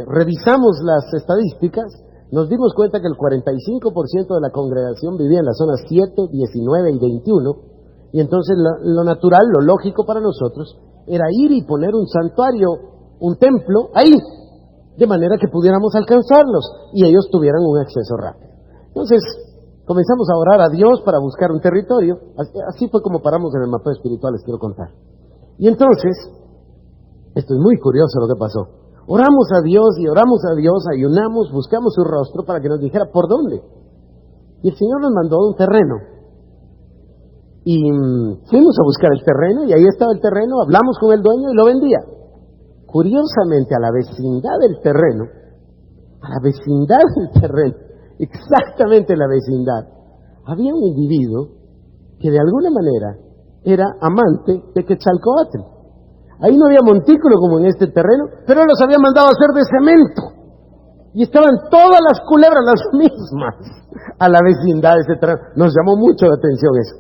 revisamos las estadísticas, nos dimos cuenta que el 45% de la congregación vivía en las zonas 7, 19 y 21, y entonces lo natural, lo lógico para nosotros, era ir y poner un santuario, un templo, ahí, de manera que pudiéramos alcanzarlos, y ellos tuvieran un acceso rápido. Entonces, comenzamos a orar a Dios para buscar un territorio. Así fue como paramos en el mapeo espiritual, les quiero contar. Y entonces, esto es muy curioso lo que pasó. Oramos a Dios y oramos a Dios, ayunamos, buscamos su rostro para que nos dijera por dónde. Y el Señor nos mandó un terreno. Y fuimos a buscar el terreno, y ahí estaba el terreno, hablamos con el dueño y lo vendía. Curiosamente, a la vecindad del terreno, exactamente en la vecindad, había un individuo que de alguna manera era amante de Quetzalcóatl. Ahí no había montículo como en este terreno, pero los había mandado a hacer de cemento. Y estaban todas las culebras las mismas a la vecindad de ese terreno. Nos llamó mucho la atención eso.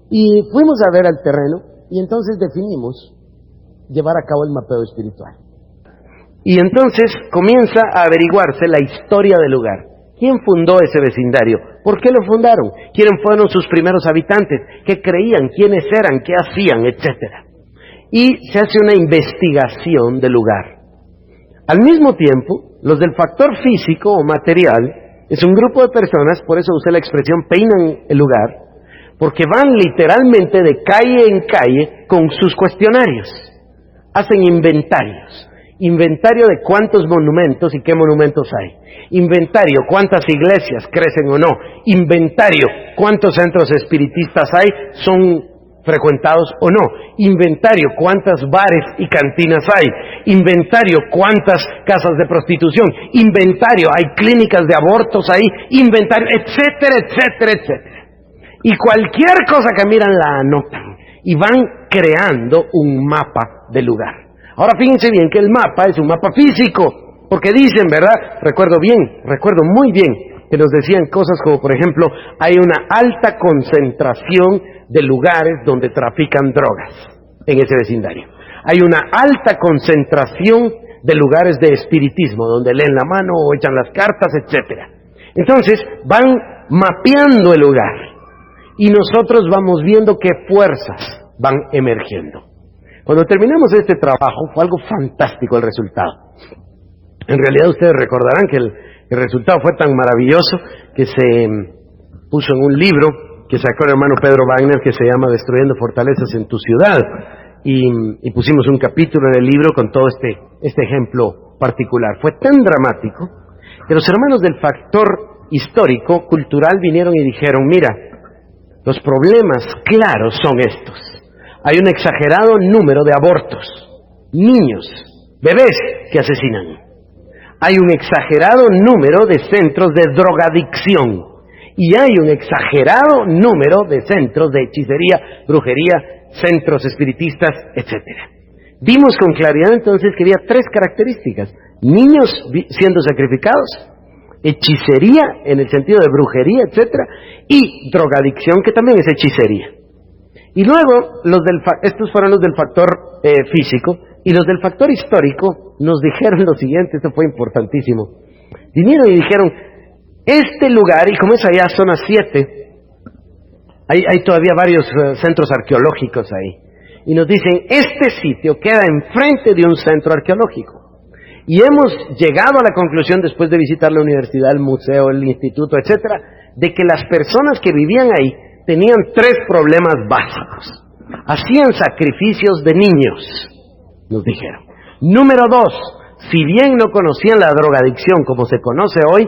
Y fuimos a ver al terreno, y entonces definimos llevar a cabo el mapeo espiritual. Y entonces comienza a averiguarse la historia del lugar. ¿Quién fundó ese vecindario? ¿Por qué lo fundaron? ¿Quiénes fueron sus primeros habitantes? ¿Qué creían? ¿Quiénes eran? ¿Qué hacían? Etcétera. Y se hace una investigación del lugar. Al mismo tiempo, los del factor físico o material es un grupo de personas, por eso usé la expresión peinan el lugar, porque van literalmente de calle en calle con sus cuestionarios, hacen inventarios Inventario de cuántos monumentos y qué monumentos hay. Inventario, cuántas iglesias crecen o no. Inventario, cuántos centros espiritistas hay, son frecuentados o no. Inventario, cuántas bares y cantinas hay. Inventario, cuántas casas de prostitución. Inventario, hay clínicas de abortos ahí. Inventario, etcétera, etcétera, etcétera. Y cualquier cosa que miran la anotan y van creando un mapa del lugar. Ahora fíjense bien que el mapa es un mapa físico, porque dicen, ¿verdad? Recuerdo muy bien, que nos decían cosas como, por ejemplo, hay una alta concentración de lugares donde trafican drogas en ese vecindario. Hay una alta concentración de lugares de espiritismo, donde leen la mano o echan las cartas, etcétera. Entonces, van mapeando el lugar y nosotros vamos viendo qué fuerzas van emergiendo. Cuando terminamos este trabajo, fue algo fantástico el resultado. En realidad ustedes recordarán que el resultado fue tan maravilloso que se puso en un libro que sacó el hermano Pedro Wagner que se llama Destruyendo Fortalezas en tu Ciudad. Y pusimos un capítulo en el libro con todo este ejemplo particular. Fue tan dramático que los hermanos del factor histórico, cultural, vinieron y dijeron, mira, los problemas claros son estos. Hay un exagerado número de abortos, niños, bebés que asesinan. Hay un exagerado número de centros de drogadicción. Y hay un exagerado número de centros de hechicería, brujería, centros espiritistas, etc. Vimos con claridad entonces que había tres características. Niños siendo sacrificados, hechicería en el sentido de brujería, etc. Y drogadicción, que también es hechicería. Y luego, estos fueron los del factor físico, y los del factor histórico nos dijeron lo siguiente, esto fue importantísimo. Vinieron y dijeron, este lugar, y como es allá zona 7, hay todavía varios centros arqueológicos ahí, y nos dicen, este sitio queda enfrente de un centro arqueológico. Y hemos llegado a la conclusión, después de visitar la universidad, el museo, el instituto, etcétera, de que las personas que vivían ahí tenían tres problemas básicos. Hacían sacrificios de niños, nos dijeron. Número 2, si bien no conocían la drogadicción como se conoce hoy,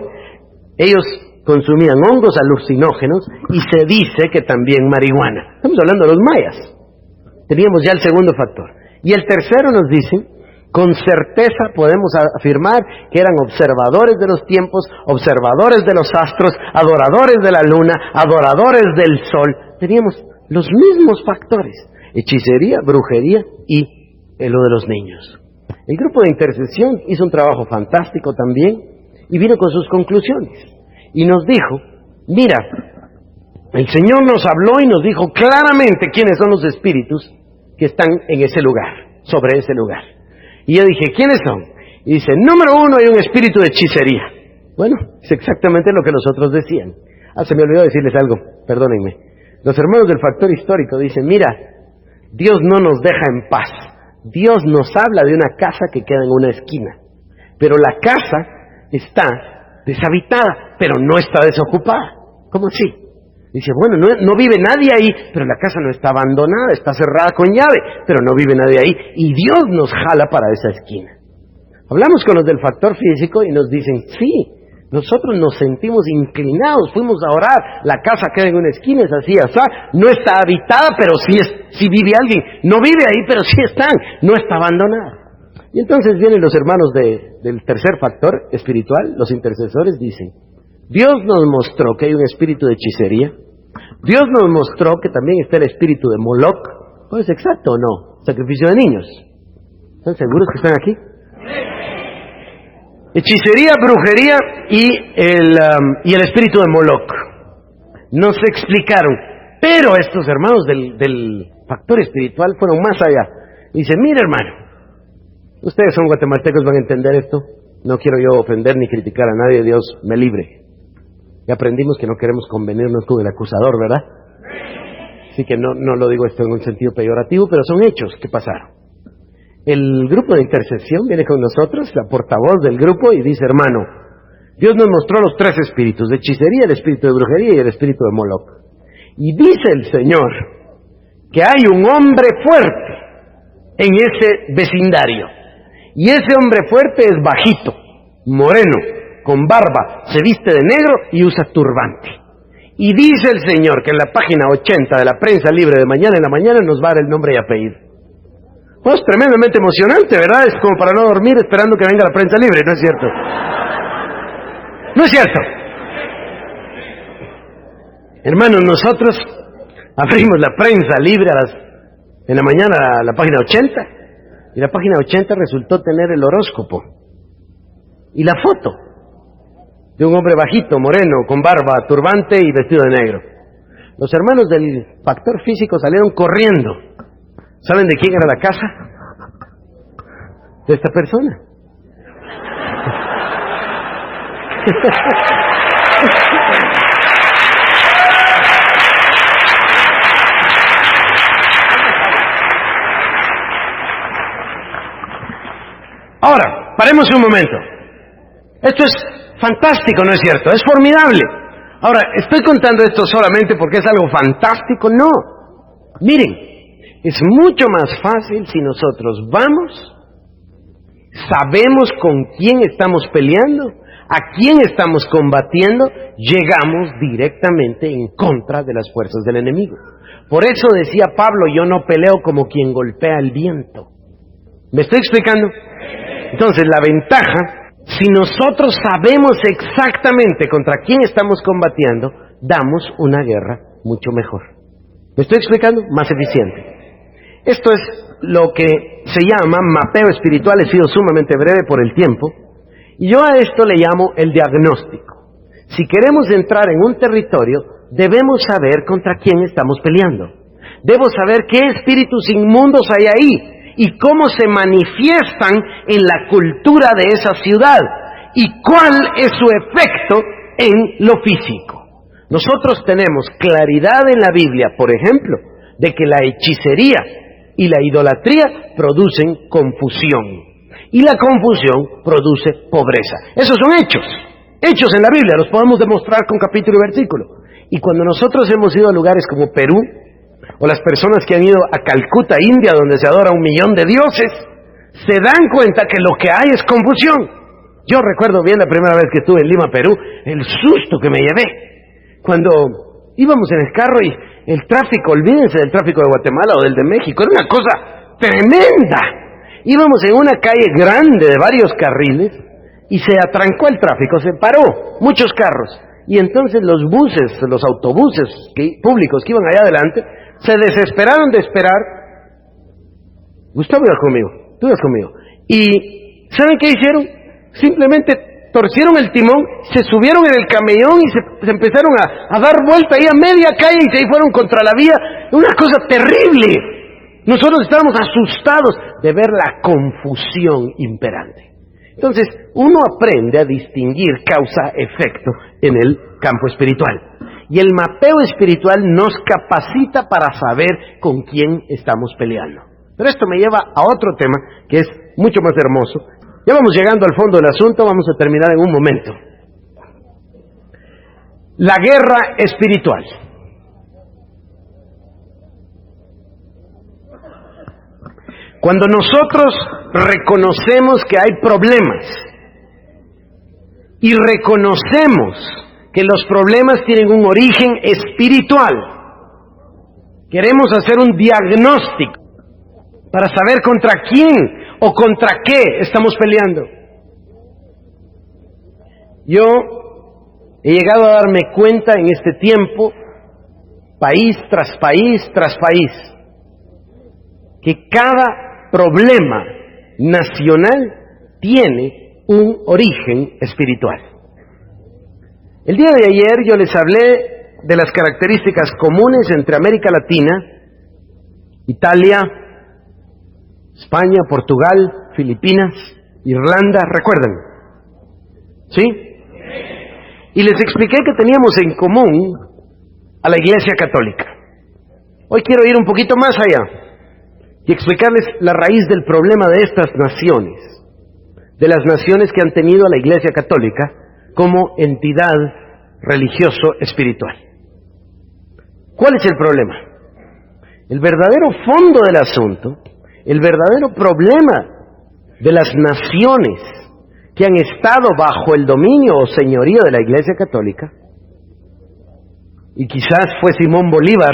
ellos consumían hongos alucinógenos y se dice que también marihuana. Estamos hablando de los mayas. Teníamos ya el segundo factor. Y el tercero nos dicen, con certeza podemos afirmar que eran observadores de los tiempos, observadores de los astros, adoradores de la luna, adoradores del sol. Teníamos los mismos factores, hechicería, brujería y lo de los niños. El grupo de intercesión hizo un trabajo fantástico también y vino con sus conclusiones. Y nos dijo, mira, el Señor nos habló y nos dijo claramente quiénes son los espíritus que están en ese lugar, sobre ese lugar. Y yo dije, ¿quiénes son? Y dice, número 1, hay un espíritu de hechicería. Bueno, es exactamente lo que los otros decían. Se me olvidó decirles algo, perdónenme. Los hermanos del factor histórico dicen, mira, Dios no nos deja en paz. Dios nos habla de una casa que queda en una esquina. Pero la casa está deshabitada, pero no está desocupada. ¿Cómo así? Dice, bueno, no vive nadie ahí, pero la casa no está abandonada, está cerrada con llave, pero no vive nadie ahí, y Dios nos jala para esa esquina. Hablamos con los del factor físico y nos dicen, sí, nosotros nos sentimos inclinados, fuimos a orar, la casa queda en una esquina, es así, no está habitada, pero sí vive alguien, no vive ahí, pero sí están, no está abandonada. Y entonces vienen los hermanos del tercer factor espiritual, los intercesores, dicen, Dios nos mostró que hay un espíritu de hechicería. Dios nos mostró que también está el espíritu de Moloch. ¿Es exacto o no? Sacrificio de niños. ¿Están seguros que están aquí? Hechicería, brujería y el espíritu de Moloch. Nos explicaron. Pero estos hermanos del factor espiritual fueron más allá. Dicen, mire hermano, ustedes son guatemaltecos, van a entender esto. No quiero yo ofender ni criticar a nadie, Dios me libre. Y aprendimos que no queremos convenirnos con el acusador, ¿verdad? Así que no lo digo esto en un sentido peyorativo, pero son hechos que pasaron. El grupo de intercesión viene con nosotros, la portavoz del grupo, y dice, hermano, Dios nos mostró los tres espíritus, de hechicería, el espíritu de brujería y el espíritu de Moloch. Y dice el Señor que hay un hombre fuerte en ese vecindario. Y ese hombre fuerte es bajito, moreno, con barba, se viste de negro y usa turbante. Y dice el Señor que en la página 80 de la Prensa Libre de mañana en la mañana nos va a dar el nombre y apellido. Pues tremendamente emocionante, ¿verdad? Es como para no dormir esperando que venga la Prensa Libre, ¿no es cierto? ¿No es cierto? Hermanos, nosotros abrimos la Prensa Libre en la mañana a la página 80, y la página 80 resultó tener el horóscopo y la foto de un hombre bajito, moreno, con barba, turbante y vestido de negro. Los hermanos del factor físico salieron corriendo. ¿Saben de quién era la casa? De esta persona. Ahora, paremos un momento. Esto es fantástico, ¿no es cierto? Es formidable. Ahora, ¿estoy contando esto solamente porque es algo fantástico? No. Miren, es mucho más fácil si nosotros vamos, sabemos con quién estamos peleando, a quién estamos combatiendo, llegamos directamente en contra de las fuerzas del enemigo. Por eso decía Pablo, yo no peleo como quien golpea el viento. ¿Me estoy explicando? Entonces, la ventaja, si nosotros sabemos exactamente contra quién estamos combatiendo, damos una guerra mucho mejor. ¿Me estoy explicando? Más eficiente. Esto es lo que se llama mapeo espiritual. He sido sumamente breve por el tiempo. Y yo a esto le llamo el diagnóstico. Si queremos entrar en un territorio, debemos saber contra quién estamos peleando. Debo saber qué espíritus inmundos hay ahí y cómo se manifiestan en la cultura de esa ciudad y cuál es su efecto en lo físico. Nosotros tenemos claridad en la Biblia, por ejemplo, de que la hechicería y la idolatría producen confusión y la confusión produce pobreza. Esos son hechos en la Biblia, los podemos demostrar con capítulo y versículo. Y cuando nosotros hemos ido a lugares como Perú, o las personas que han ido a Calcuta, India, donde se adora 1 millón de dioses, se dan cuenta que lo que hay es confusión. Yo recuerdo bien la primera vez que estuve en Lima, Perú, el susto que me llevé. Cuando íbamos en el carro y el tráfico, olvídense del tráfico de Guatemala o del de México, era una cosa tremenda. Íbamos en una calle grande de varios carriles y se atrancó el tráfico, se paró, muchos carros. Y entonces los buses, los autobuses públicos que iban allá adelante, se desesperaron de esperar. Gustavo, ibas conmigo, tú ibas conmigo. Y ¿saben qué hicieron? Simplemente torcieron el timón, se subieron en el camellón y se empezaron a dar vuelta ahí a media calle y se fueron contra la vía. Una cosa terrible. Nosotros estábamos asustados de ver la confusión imperante. Entonces, uno aprende a distinguir causa-efecto en el campo espiritual. Y el mapeo espiritual nos capacita para saber con quién estamos peleando. Pero esto me lleva a otro tema que es mucho más hermoso. Ya vamos llegando al fondo del asunto, vamos a terminar en un momento. La guerra espiritual. Cuando nosotros reconocemos que hay problemas y reconocemos que los problemas tienen un origen espiritual, queremos hacer un diagnóstico para saber contra quién o contra qué estamos peleando. Yo he llegado a darme cuenta en este tiempo, país tras país tras país, que cada problema nacional tiene un origen espiritual. El día de ayer yo les hablé de las características comunes entre América Latina, Italia, España, Portugal, Filipinas, Irlanda, ¿recuerdan? ¿Sí? Y les expliqué que teníamos en común a la Iglesia Católica. Hoy quiero ir un poquito más allá y explicarles la raíz del problema de estas naciones, de las naciones que han tenido a la Iglesia Católica como entidad religioso-espiritual. ¿Cuál es el problema? El verdadero fondo del asunto, el verdadero problema de las naciones que han estado bajo el dominio o señorío de la Iglesia Católica, y quizás fue Simón Bolívar,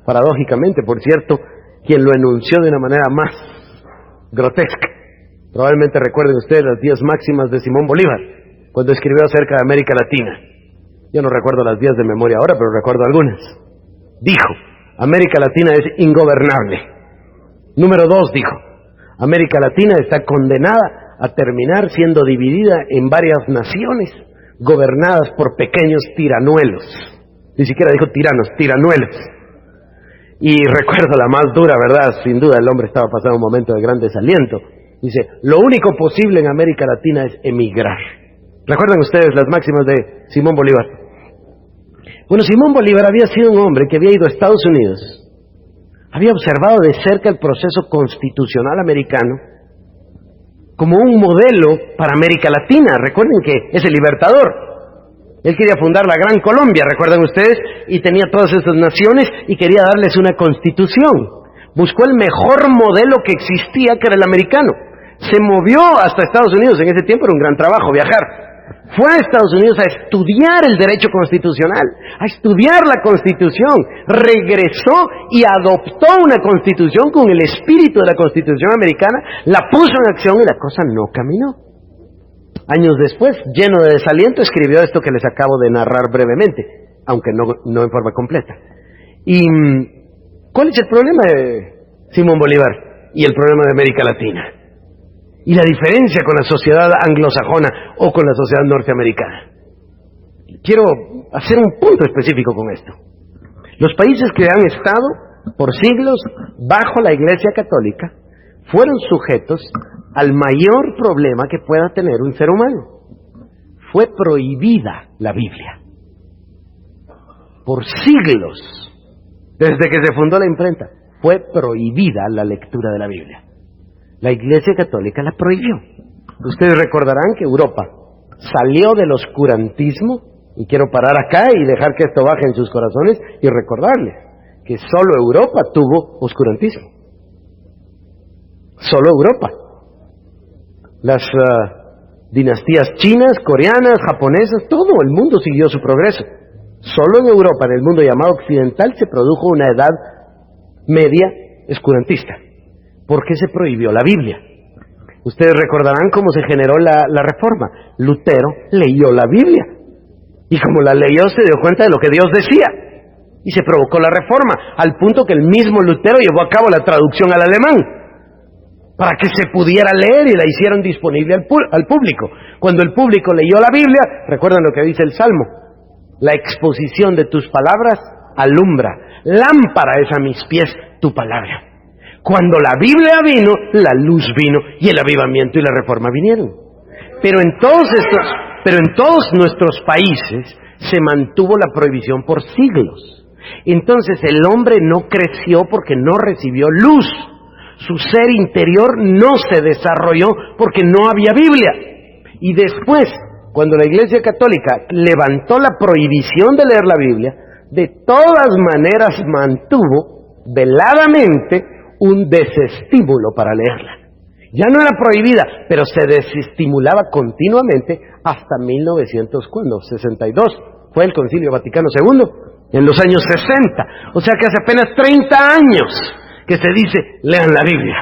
paradójicamente, por cierto, quien lo enunció de una manera más grotesca. Probablemente recuerden ustedes las 10 máximas de Simón Bolívar, cuando escribió acerca de América Latina. Yo no recuerdo las 10 de memoria ahora, pero recuerdo algunas. Dijo, América Latina es ingobernable. Número 2, dijo, América Latina está condenada a terminar siendo dividida en varias naciones, gobernadas por pequeños tiranuelos. Ni siquiera dijo tiranos, tiranuelos. Y recuerdo la más dura, ¿verdad? Sin duda el hombre estaba pasando un momento de gran desaliento. Dice, lo único posible en América Latina es emigrar. ¿Recuerdan ustedes las máximas de Simón Bolívar? Bueno, Simón Bolívar había sido un hombre que había ido a Estados Unidos, había observado de cerca el proceso constitucional americano como un modelo para América Latina. Recuerden que es el libertador. Él quería fundar la Gran Colombia, ¿recuerdan ustedes? Y tenía todas esas naciones y quería darles una constitución. Buscó el mejor modelo que existía, que era el americano. Se movió hasta Estados Unidos, en ese tiempo era un gran trabajo viajar. Fue a Estados Unidos a estudiar el derecho constitucional, a estudiar la Constitución. Regresó y adoptó una Constitución con el espíritu de la Constitución americana, la puso en acción y la cosa no caminó. Años después, lleno de desaliento, escribió esto que les acabo de narrar brevemente, aunque no en forma completa. ¿Y cuál es el problema de Simón Bolívar y el problema de América Latina? Y la diferencia con la sociedad anglosajona o con la sociedad norteamericana. Quiero hacer un punto específico con esto. Los países que han estado por siglos bajo la Iglesia Católica fueron sujetos al mayor problema que pueda tener un ser humano. Fue prohibida la Biblia. Por siglos, desde que se fundó la imprenta, fue prohibida la lectura de la Biblia. La Iglesia Católica la prohibió. Ustedes recordarán que Europa salió del oscurantismo, y quiero parar acá y dejar que esto baje en sus corazones y recordarles que solo Europa tuvo oscurantismo. Solo Europa. Las dinastías chinas, coreanas, japonesas, todo el mundo siguió su progreso. Solo en Europa, en el mundo llamado occidental, se produjo una edad media oscurantista. ¿Por qué se prohibió la Biblia? Ustedes recordarán cómo se generó la reforma. Lutero leyó la Biblia, y como la leyó se dio cuenta de lo que Dios decía, y se provocó la reforma, al punto que el mismo Lutero llevó a cabo la traducción al alemán, para que se pudiera leer y la hicieron disponible al público. Cuando el público leyó la Biblia, recuerdan lo que dice el Salmo, la exposición de tus palabras alumbra, lámpara es a mis pies tu palabra. Cuando la Biblia vino, la luz vino y el avivamiento y la reforma vinieron. Pero en todos nuestros países se mantuvo la prohibición por siglos. Entonces el hombre no creció porque no recibió luz. Su ser interior no se desarrolló porque no había Biblia. Y después, cuando la Iglesia Católica levantó la prohibición de leer la Biblia, de todas maneras mantuvo veladamente un desestímulo para leerla. Ya no era prohibida, pero se desestimulaba continuamente hasta 1962. Fue el Concilio Vaticano II, en los años 60. O sea que hace apenas 30 años que se dice, lean la Biblia.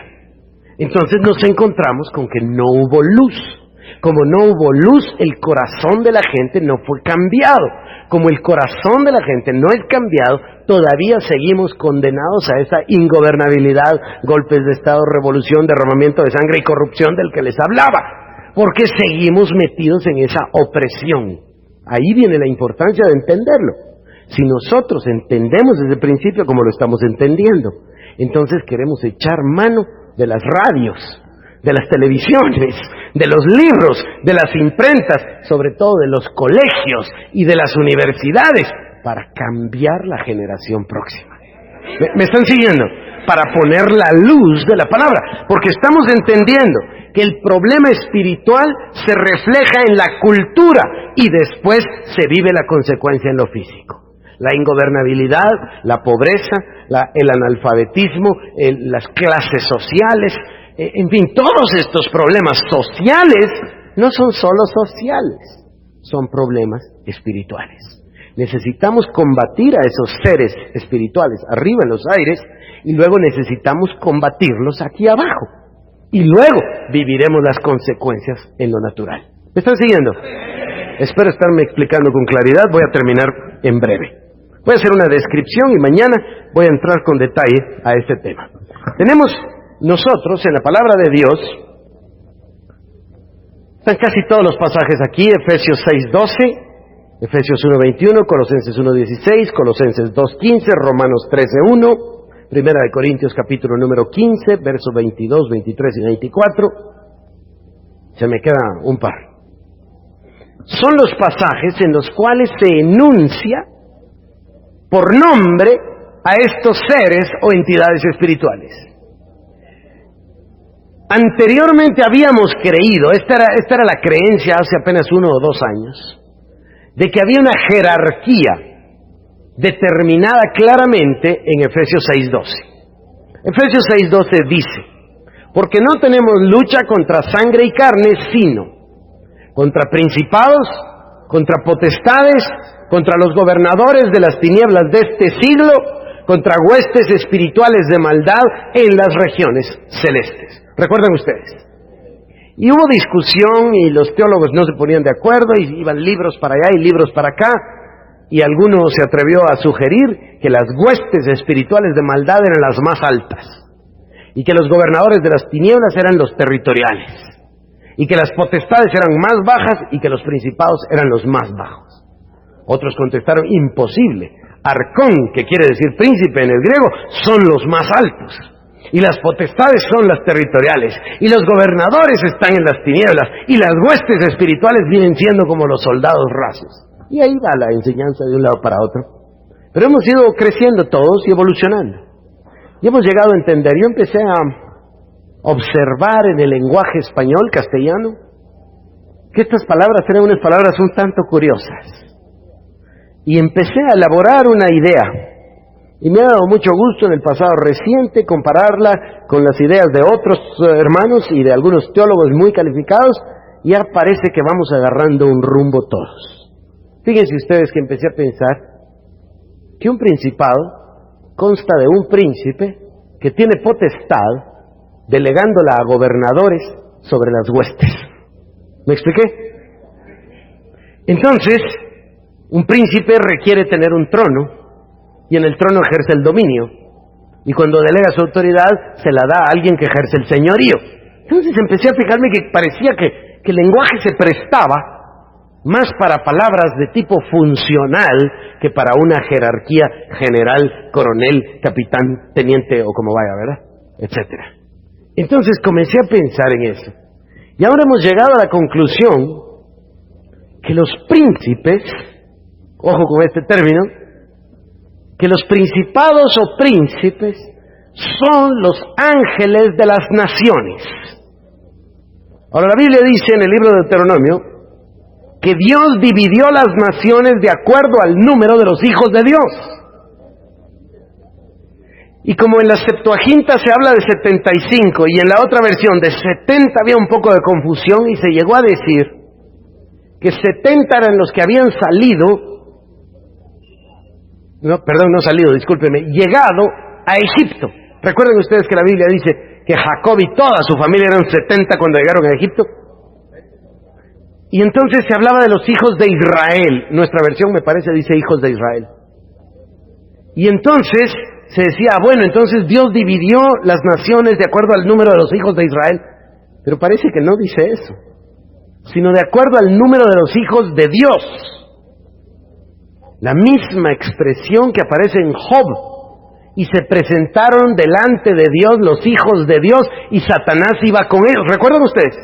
Entonces nos encontramos con que no hubo luz. Como no hubo luz, el corazón de la gente no fue cambiado. Como el corazón de la gente no es cambiado, todavía seguimos condenados a esa ingobernabilidad, golpes de Estado, revolución, derramamiento de sangre y corrupción del que les hablaba, porque seguimos metidos en esa opresión. Ahí viene la importancia de entenderlo. Si nosotros entendemos desde el principio como lo estamos entendiendo, entonces queremos echar mano de las radios, de las televisiones, de los libros, de las imprentas, sobre todo de los colegios y de las universidades, para cambiar la generación próxima. ¿Me están siguiendo? Para poner la luz de la palabra, porque estamos entendiendo que el problema espiritual se refleja en la cultura y después se vive la consecuencia en lo físico. La ingobernabilidad, la pobreza, el analfabetismo, las clases sociales, en fin, todos estos problemas sociales no son solo sociales, son problemas espirituales. Necesitamos combatir a esos seres espirituales arriba en los aires y luego necesitamos combatirlos aquí abajo. Y luego viviremos las consecuencias en lo natural. ¿Me están siguiendo? Espero estarme explicando con claridad. Voy a terminar en breve. Voy a hacer una descripción y mañana voy a entrar con detalle a este tema. Tenemos nosotros en la palabra de Dios, están casi todos los pasajes aquí, Efesios 6:12, Efesios 1:21, Colosenses 1:16, Colosenses 2:15, Romanos 13:1, Primera de Corintios capítulo número 15, versos 22, 23 y 24. Se me queda un par. Son los pasajes en los cuales se enuncia por nombre a estos seres o entidades espirituales. Anteriormente habíamos creído, esta era la creencia hace apenas 1 o 2 años, de que había una jerarquía determinada claramente en Efesios 6:12. Efesios 6:12 dice: porque no tenemos lucha contra sangre y carne, sino contra principados, contra potestades, contra los gobernadores de las tinieblas de este siglo, contra huestes espirituales de maldad en las regiones celestes. ¿Recuerdan ustedes? Y hubo discusión y los teólogos no se ponían de acuerdo y iban libros para allá y libros para acá, y alguno se atrevió a sugerir que las huestes espirituales de maldad eran las más altas y que los gobernadores de las tinieblas eran los territoriales y que las potestades eran más bajas y que los principados eran los más bajos. Otros contestaron: imposible, arcón, que quiere decir príncipe en el griego, son los más altos y las potestades son las territoriales y los gobernadores están en las tinieblas y las huestes espirituales vienen siendo como los soldados rasos. Y ahí va la enseñanza de un lado para otro. Pero hemos ido creciendo todos y evolucionando. Y hemos llegado a entender. Yo empecé a observar en el lenguaje español, castellano, que estas palabras eran unas palabras un tanto curiosas. Y empecé a elaborar una idea. Y me ha dado mucho gusto en el pasado reciente compararla con las ideas de otros hermanos y de algunos teólogos muy calificados. Y ya parece que vamos agarrando un rumbo todos. Fíjense ustedes que empecé a pensar que un principado consta de un príncipe que tiene potestad delegándola a gobernadores sobre las huestes. ¿Me expliqué? Entonces, un príncipe requiere tener un trono y en el trono ejerce el dominio. Y cuando delega su autoridad, se la da a alguien que ejerce el señorío. Entonces empecé a fijarme que parecía que el lenguaje se prestaba más para palabras de tipo funcional que para una jerarquía general, coronel, capitán, teniente o como vaya, ¿verdad? Etcétera. Entonces comencé a pensar en eso. Y ahora hemos llegado a la conclusión que los príncipes, ojo con este término, que los principados o príncipes son los ángeles de las naciones. Ahora la Biblia dice en el libro de Deuteronomio que Dios dividió las naciones de acuerdo al número de los hijos de Dios. Y como en la Septuaginta se habla de 75 y en la otra versión de 70 había un poco de confusión y se llegó a decir que 70 eran los que habían llegado a Egipto. Recuerden ustedes que la Biblia dice que Jacob y toda su familia eran 70 cuando llegaron a Egipto. Y entonces se hablaba de los hijos de Israel. Nuestra versión, me parece, dice hijos de Israel. Y entonces se decía, bueno, entonces Dios dividió las naciones de acuerdo al número de los hijos de Israel. Pero parece que no dice eso, sino de acuerdo al número de los hijos de Dios. La misma expresión que aparece en Job. Y se presentaron delante de Dios los hijos de Dios y Satanás iba con ellos. ¿Recuerdan ustedes?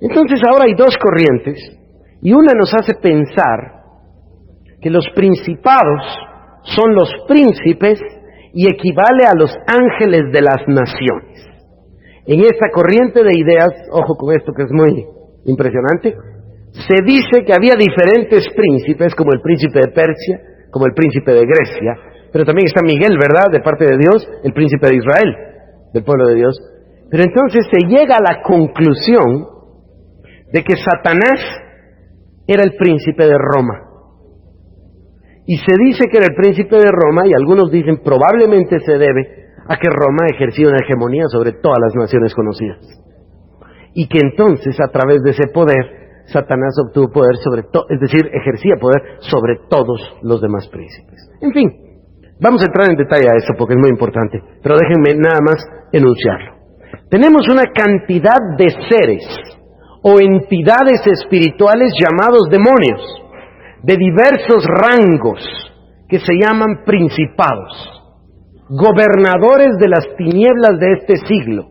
Entonces ahora hay dos corrientes y una nos hace pensar que los principados son los príncipes y equivale a los ángeles de las naciones. En esta corriente de ideas, ojo con esto que es muy impresionante, se dice que había diferentes príncipes, como el príncipe de Persia, como el príncipe de Grecia, pero también está Miguel, ¿verdad?, de parte de Dios, el príncipe de Israel, del pueblo de Dios. Pero entonces se llega a la conclusión de que Satanás era el príncipe de Roma. Y se dice que era el príncipe de Roma, y algunos dicen probablemente se debe a que Roma ejercía una hegemonía sobre todas las naciones conocidas. Y que entonces, a través de ese poder, Satanás obtuvo poder sobre todo, es decir, ejercía poder sobre todos los demás príncipes. En fin, vamos a entrar en detalle a eso porque es muy importante, pero déjenme nada más enunciarlo. Tenemos una cantidad de seres o entidades espirituales llamados demonios, de diversos rangos, que se llaman principados, gobernadores de las tinieblas de este siglo,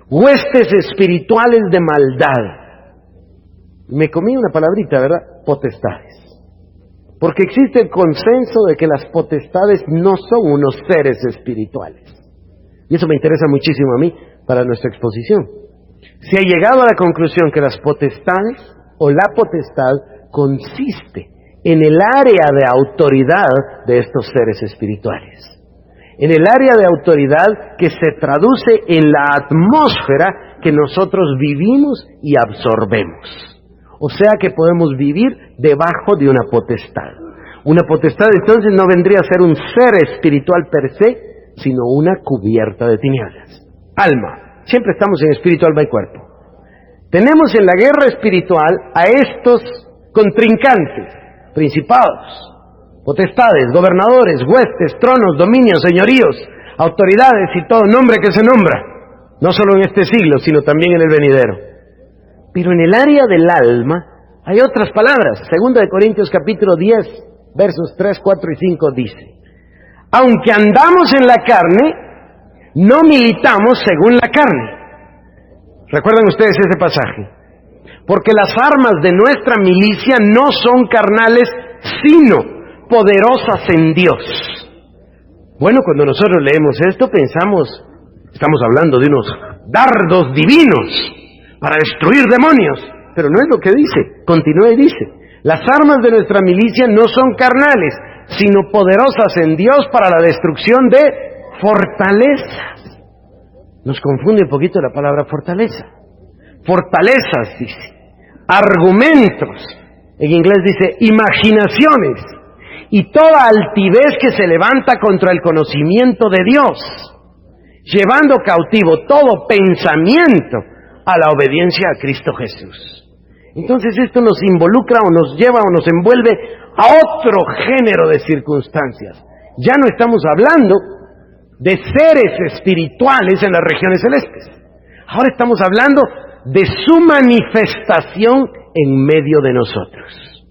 huestes espirituales de maldad. Me comí una palabrita, ¿verdad? Potestades. Porque existe el consenso de que las potestades no son unos seres espirituales. Y eso me interesa muchísimo a mí para nuestra exposición. Se ha llegado a la conclusión que las potestades o la potestad consiste en el área de autoridad de estos seres espirituales. En el área de autoridad que se traduce en la atmósfera que nosotros vivimos y absorbemos. O sea que podemos vivir debajo de una potestad. Una potestad entonces no vendría a ser un ser espiritual per se, sino una cubierta de tinieblas. Alma. Siempre estamos en espíritu, alma y cuerpo. Tenemos en la guerra espiritual a estos contrincantes, principados, potestades, gobernadores, huestes, tronos, dominios, señoríos, autoridades y todo nombre que se nombra, no solo en este siglo, sino también en el venidero. Pero en el área del alma hay otras palabras. 2 Corintios capítulo 10, versos 3, 4 y 5 dice: aunque andamos en la carne, no militamos según la carne. ¿Recuerdan ustedes ese pasaje? Porque las armas de nuestra milicia no son carnales, sino poderosas en Dios. Bueno, cuando nosotros leemos esto pensamos, estamos hablando de unos dardos divinos para destruir demonios, pero no es lo que dice. Continúa y dice: las armas de nuestra milicia no son carnales, sino poderosas en Dios para la destrucción de fortalezas. Nos confunde un poquito la palabra fortaleza. Fortalezas, dice. Argumentos. En inglés dice imaginaciones. Y toda altivez que se levanta contra el conocimiento de Dios, llevando cautivo todo pensamiento a la obediencia a Cristo Jesús. Entonces esto nos involucra o nos lleva o nos envuelve a otro género de circunstancias. Ya no estamos hablando de seres espirituales en las regiones celestes. Ahora estamos hablando de su manifestación en medio de nosotros.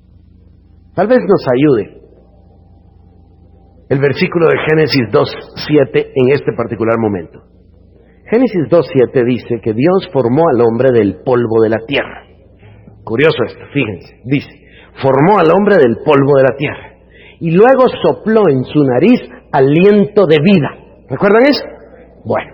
Tal vez nos ayude el versículo de Génesis 2:7 en este particular momento. Génesis 2:7 dice que Dios formó al hombre del polvo de la tierra. Curioso esto, fíjense, dice, formó al hombre del polvo de la tierra y luego sopló en su nariz aliento de vida. ¿Recuerdan eso? Bueno,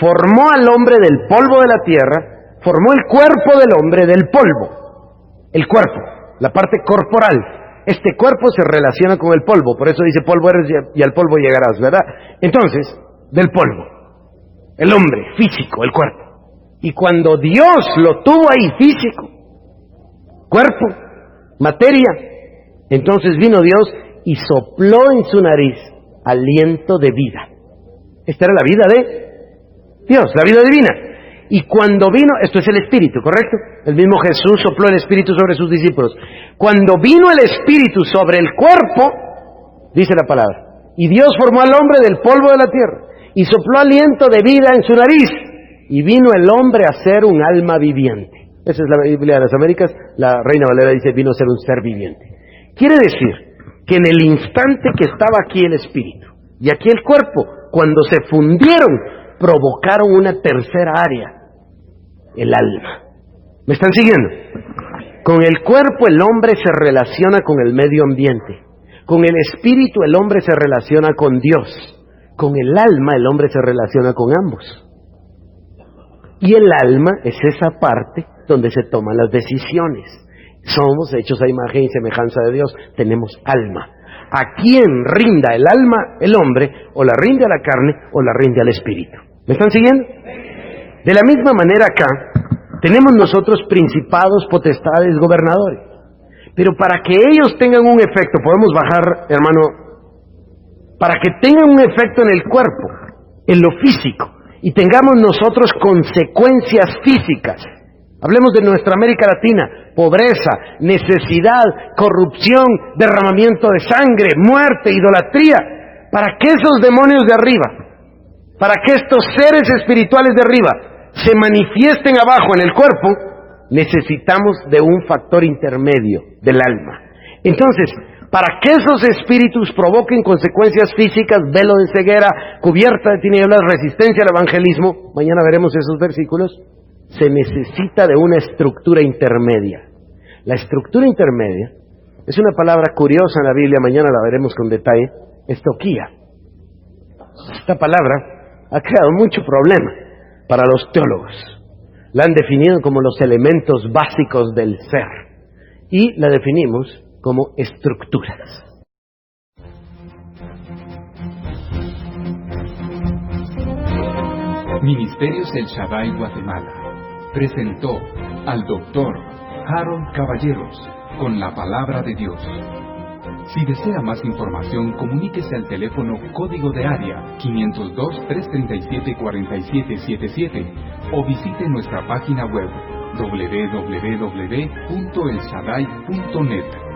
formó al hombre del polvo de la tierra, formó el cuerpo del hombre del polvo. El cuerpo, la parte corporal. Este cuerpo se relaciona con el polvo, por eso dice polvo eres y al polvo llegarás, ¿verdad? Entonces, del polvo, el hombre físico, el cuerpo. Y cuando Dios lo tuvo ahí físico, cuerpo, materia, entonces vino Dios y sopló en su nariz aliento de vida. Esta era la vida de Dios, la vida divina. Y cuando vino, esto es el Espíritu, ¿correcto? El mismo Jesús sopló el Espíritu sobre sus discípulos. Cuando vino el Espíritu sobre el cuerpo, dice la palabra, y Dios formó al hombre del polvo de la tierra, y sopló aliento de vida en su nariz, y vino el hombre a ser un alma viviente. Esa es la Biblia de las Américas, la Reina Valera dice, vino a ser un ser viviente. Quiere decir que en el instante que estaba aquí el Espíritu, y aquí el cuerpo, cuando se fundieron, provocaron una tercera área, el alma. ¿Me están siguiendo? Con el cuerpo el hombre se relaciona con el medio ambiente. Con el espíritu el hombre se relaciona con Dios. Con el alma el hombre se relaciona con ambos. Y el alma es esa parte donde se toman las decisiones. Somos hechos a imagen y semejanza de Dios. Tenemos alma. ¿A quién rinda el alma el hombre? O la rinde a la carne o la rinde al espíritu. ¿Me están siguiendo? De la misma manera acá, tenemos nosotros principados, potestades, gobernadores. Pero para que ellos tengan un efecto, podemos bajar, hermano, para que tengan un efecto en el cuerpo, en lo físico, y tengamos nosotros consecuencias físicas. Hablemos de nuestra América Latina: pobreza, necesidad, corrupción, derramamiento de sangre, muerte, idolatría. Para que esos demonios de arriba, para que estos seres espirituales de arriba se manifiesten abajo en el cuerpo, necesitamos de un factor intermedio del alma. Entonces, para que esos espíritus provoquen consecuencias físicas, velo de ceguera, cubierta de tinieblas, resistencia al evangelismo, mañana veremos esos versículos, se necesita de una estructura intermedia. La estructura intermedia es una palabra curiosa en la Biblia, mañana la veremos con detalle, estoquía. Esta palabra ha creado mucho problema para los teólogos. La han definido como los elementos básicos del ser y la definimos como estructuras. Ministerios El Shaddai Guatemala presentó al Dr. Harold Caballeros con la palabra de Dios. Si desea más información, comuníquese al teléfono código de área 502-337-4777 o visite nuestra página web www.elshaddai.net.